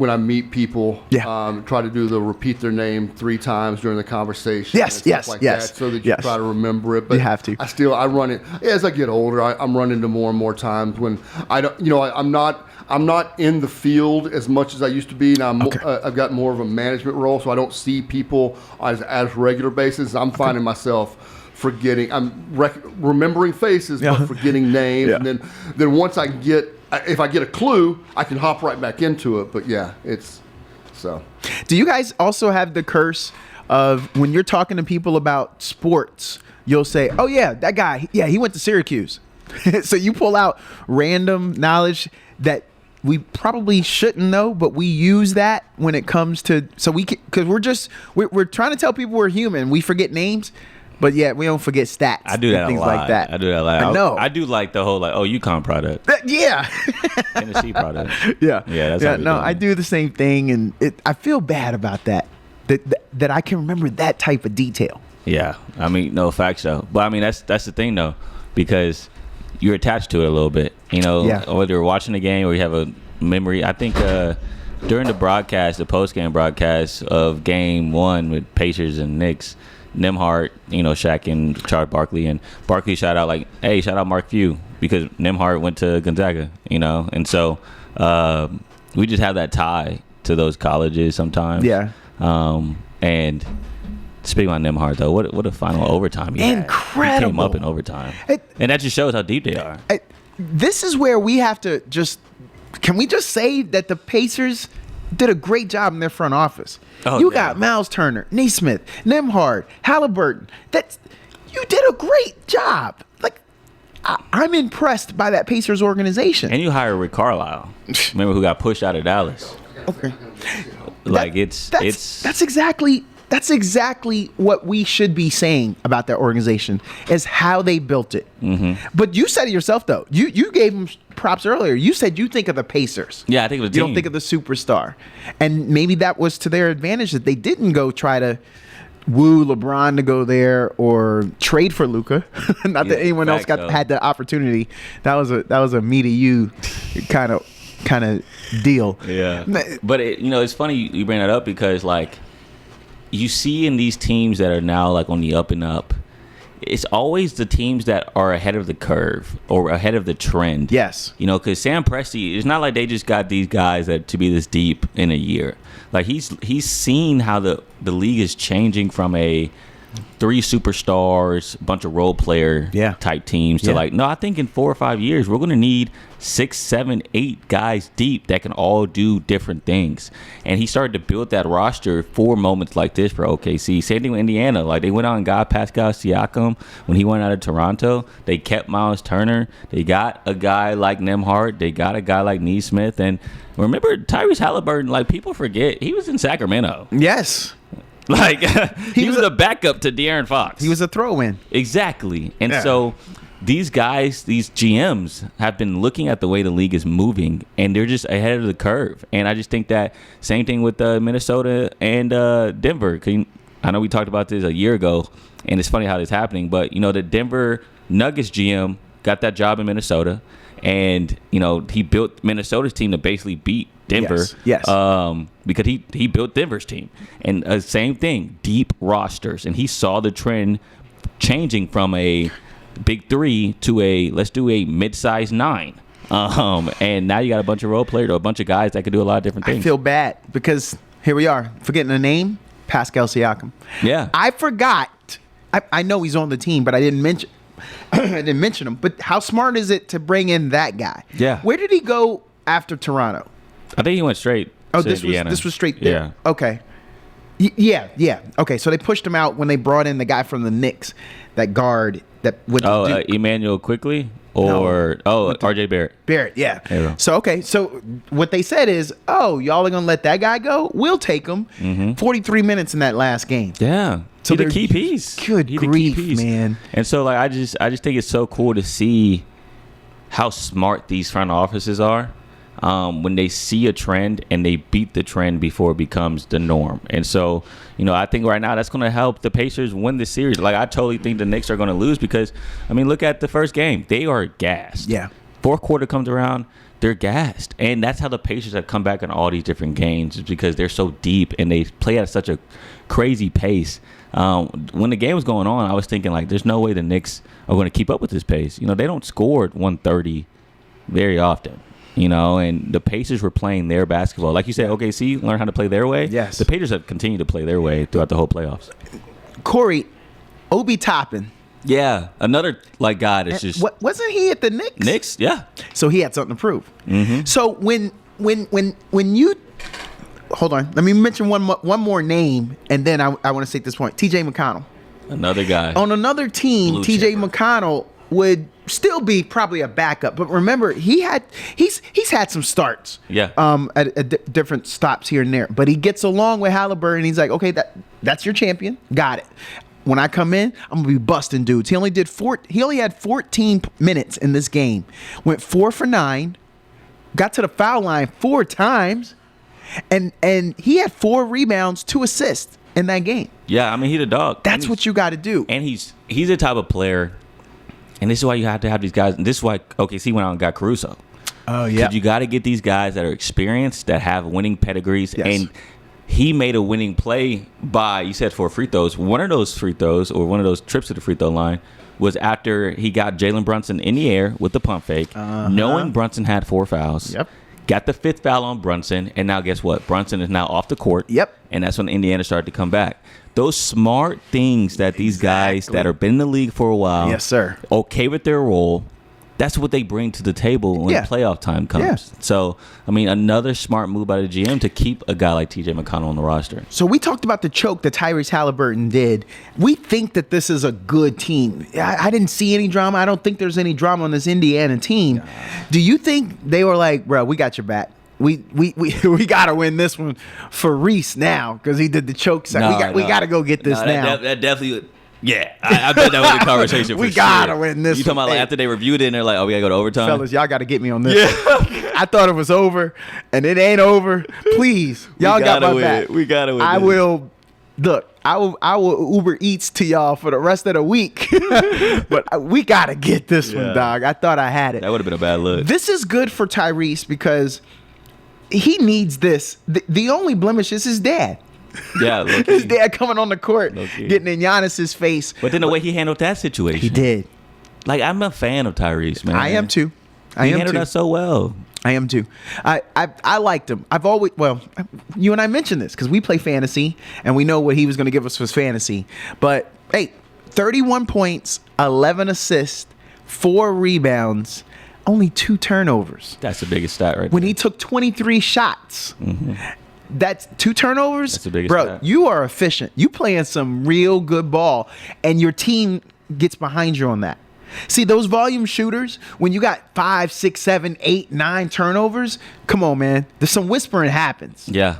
I meet people. Try to do the repeat their name 3 times during the conversation. Yes, that, so that you try to remember it. But you have to. I run it as I get older. I'm running into more and more times when I don't. I'm not in the field as much as I used to be. Now I've got more of a management role, so I don't see people as regular basis. I'm finding myself forgetting. I'm remembering faces, but forgetting names. And then once if I get a clue, I can hop right back into it. But yeah, it's so. Do you guys also have the curse of when you're talking to people about sports, you'll say, "Oh yeah, that guy. Yeah, he went to Syracuse." So you pull out random knowledge that we probably shouldn't know, but we use that when it comes to because we're trying to tell people we're human. We forget names, but yet we don't forget stats. I do that and things a lot. like that. I do that a lot. I know. I do like the whole UConn product, Yeah. Tennessee product. Yeah. Yeah, that's how we no, do it. I do the same thing, and I feel bad about that. That I can remember that type of detail. Yeah, I mean, no facts though. But I mean, that's the thing though, because you're attached to it a little bit. Yeah. Whether you're watching the game or you have a memory. I think during the post-game broadcast of Game 1 with Pacers and Knicks, Nembhard, Shaq and Charles Barkley, and Barkley shout out Mark Few because Nembhard went to Gonzaga, and so we just have that tie to those colleges sometimes. Yeah. And speaking about Nembhard though, what a final overtime he had. Incredible. He came up in overtime, and that just shows how deep they are. This is where we have to can we just say that the Pacers did a great job in their front office? You got Miles Turner, Naismith, Nembhard, Halliburton. You did a great job. Like, I'm impressed by that Pacers organization. And you hire Rick Carlisle. Remember who got pushed out of Dallas? Okay. That's That's exactly what we should be saying about that organization, is how they built it. Mm-hmm. But you said it yourself, though. You gave them props earlier. You said you think of the Pacers. Yeah, I think of the team. You don't think of the superstar. And maybe that was to their advantage that they didn't go try to woo LeBron to go there or trade for Luka. Not that anyone else had the opportunity. That was a me to you kind of deal. Yeah. But it's funny you bring that up because you see in these teams that are now on the up and up, it's always the teams that are ahead of the curve or ahead of the trend. Yes. Because Sam Presti, it's not like they just got these guys to be this deep in a year. He's seen how the league is changing from a 3 superstars, bunch of role player type teams to no, I think in 4 or 5 years we're going to need 6, 7, 8 guys deep that can all do different things. And he started to build that roster for moments like this for OKC. Same thing with Indiana. They went out and got Pascal Siakam when he went out of Toronto. They kept Miles Turner. They got a guy like Nembhard. They got a guy like Naismith. And remember Tyrese Halliburton, people forget, he was in Sacramento. Yes. He was a backup to De'Aaron Fox. He was a throw-in. Exactly. And so these guys, these GMs, have been looking at the way the league is moving, and they're just ahead of the curve. And I just think that same thing with Minnesota and Denver. I know we talked about this a year ago, and it's funny how this is happening. But, the Denver Nuggets GM got that job in Minnesota, and, he built Minnesota's team to basically beat Denver. Yes. Because he built Denver's team. And same thing, deep rosters. And he saw the trend changing from a big 3 to let's do a mid-sized 9. And now you got a bunch of role players or a bunch of guys that can do a lot of different things. I feel bad because here we are, forgetting the name, Pascal Siakam. Yeah. I forgot. I know he's on the team, but I didn't mention him. But how smart is it to bring in that guy? Yeah. Where did he go after Toronto? I think he went straight. Oh, to Indiana. this was straight there. Yeah. Okay. Yeah. Okay, so they pushed him out when they brought in the guy from the Knicks, that guard that would. Emmanuel Quickly or RJ Barrett. Barrett, yeah. There you go. So so what they said is, y'all are gonna let that guy go? We'll take him. Mm-hmm. 43 minutes in that last game. Yeah. So he's the key piece. Good grief, man. And so I just think it's so cool to see how smart these front offices are. When they see a trend and they beat the trend before it becomes the norm. And so, I think right now that's going to help the Pacers win the series. I totally think the Knicks are going to lose because, look at the first game. They are gassed. Yeah. Fourth quarter comes around, they're gassed. And that's how the Pacers have come back in all these different games, is because they're so deep and they play at such a crazy pace. When the game was going on, I was thinking, there's no way the Knicks are going to keep up with this pace. They don't score at 130 very often. And the Pacers were playing their basketball. Like you said, OKC learn how to play their way. Yes. The Pacers have continued to play their way throughout the whole playoffs. Corey, Obi Toppin. Yeah, another guy that's just. Wasn't he at the Knicks? Knicks, yeah. So he had something to prove. Mm-hmm. So when you hold on, let me mention one more name, and then I want to say at this point, T.J. McConnell. Another guy On another team, Blue T.J. chipper. McConnell would still be probably a backup. But remember, he's had some starts. Yeah. At different stops here and there. But he gets along with Halliburton. He's like, okay, that's your champion. Got it. When I come in, I'm gonna be busting dudes. He only had 14 minutes in this game. Went 4 for 9. Got to the foul line 4 times, and he had 4 rebounds, 2 assists in that game. Yeah, I mean, he's a dog. That's what you got to do. And he's the type of player, and this is why you have to have these guys. And this is why OKC went out and got Caruso. Oh yeah, you got to get these guys that are experienced, that have winning pedigrees, Yes. and he made a winning play by, you said 4 free throws. One of those free throws, or one of those trips to the free throw line, was after he got Jalen Brunson in the air with the pump fake, knowing Brunson had 4 fouls. Yep. Got the 5th foul on Brunson, and now guess what? Brunson is now off the court. Yep. And that's when Indiana started to come back. Those smart things that these guys that have been in the league for a while, Yes, sir. okay with their role, that's what they bring to the table when Yeah. playoff time comes. Yeah. So, I mean, another smart move by the GM to keep a guy like TJ McConnell on the roster. So we talked about the choke that Tyrese Halliburton did. We think that this is a good team. I didn't see any drama. I don't think there's any drama on this Indiana team. Do you think they were like, bro, we got your back? We got to win this one for Reese now because he did the choke side. We got to go get this now. That definitely would. Yeah, I bet that was a conversation for We sure. gotta win this You talking one. about like Hey. after they reviewed it and they're like, oh, we got to go to overtime? Fellas, y'all got to get me on this. Yeah. I thought it was over, and it ain't over. Please, y'all got my back. We got to win. I will. Look, I will Uber Eats to y'all for the rest of the week. But we got to get this one, dog. I thought I had it. That would have been a bad look. This is good for Tyrese because he needs this. The only blemish is his dad. Yeah, His dad coming on the court, Low-key. getting in Giannis's face. But then the way he handled that situation. He did. Like, I'm a fan of Tyrese, man. I am too. He handled that so well. I am too. I liked him. You and I mentioned this because we play fantasy and we know what he was going to give us for fantasy. But hey, 31 points, 11 assists, 4 rebounds, only 2 turnovers. That's the biggest stat right When there. he took 23 shots, that's 2 turnovers. That's the biggest Bro, stat. you are efficient. You playing some real good ball, and your team gets behind you on that. See, those volume shooters, when you got 5, 6, 7, 8, 9 turnovers, come on, man. There's some whispering happens. Yeah.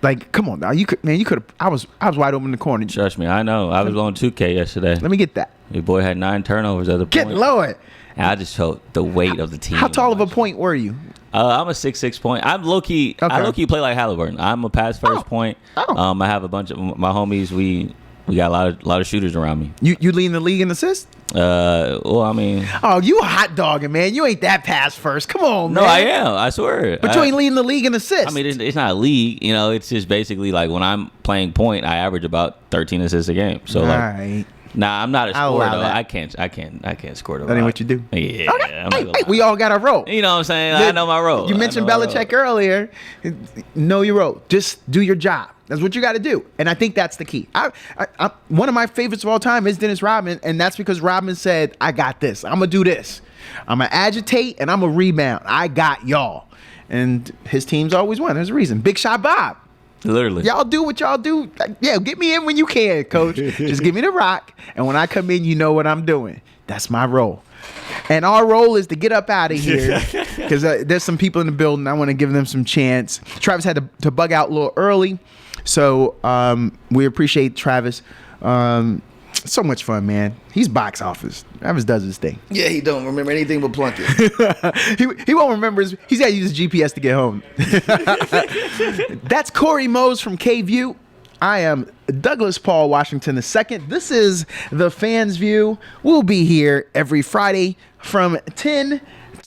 Like, come on now. You could have. I was wide open in the corner. Trust me, I know. I was on 2K yesterday. Let me get that. Your boy had 9 turnovers at the Get point. lower. And I just felt the weight of the team. How tall of a point were you? I'm a 6'6" point. I'm low key. I Okay. low key play like Halliburton. I'm a pass first point. Oh. I have a bunch of my homies. We got a lot of shooters around me. You leading the league in assists? Well, I mean, Oh, you a hot dogging, man. You ain't that pass first. Come on, no, man. I am. I swear. But you ain't leading the league in assists. I mean, it's not a league. You know, it's just basically like when I'm playing point, I average about 13 assists a game. So all like, right. nah, I'm not a I'll scorer allow though. that. I can't score the That ain't rock. what you do. Yeah. Okay. I'm not Hey, gonna hey, lie. we all got a role. You know what I'm saying? I know my role. You mentioned I know my Belichick role. earlier. Know your role. Just do your job. That's what you got to do. And I think that's the key. One of my favorites of all time is Dennis Rodman, and that's because Rodman said, I got this. I'm going to do this. I'm going to agitate, and I'm going to rebound. I got y'all. And his teams always won. There's a reason. Big Shot Bob. Literally. Y'all do what y'all do. Yeah, get me in when you can, coach. Just give me the rock. And when I come in, you know what I'm doing. That's my role. And our role is to get up out of here because there's some people in the building. I want to give them some chance. Travis had to bug out a little early. So we appreciate Travis. So much fun, man. He's box office. Travis does his thing. Yeah, he don't remember anything but Plunkett. He won't remember. He's got to use his GPS to get home. That's Corey Mose from K-View. I am Douglas Paul Washington II. This is the Fans View. We'll be here every Friday from 10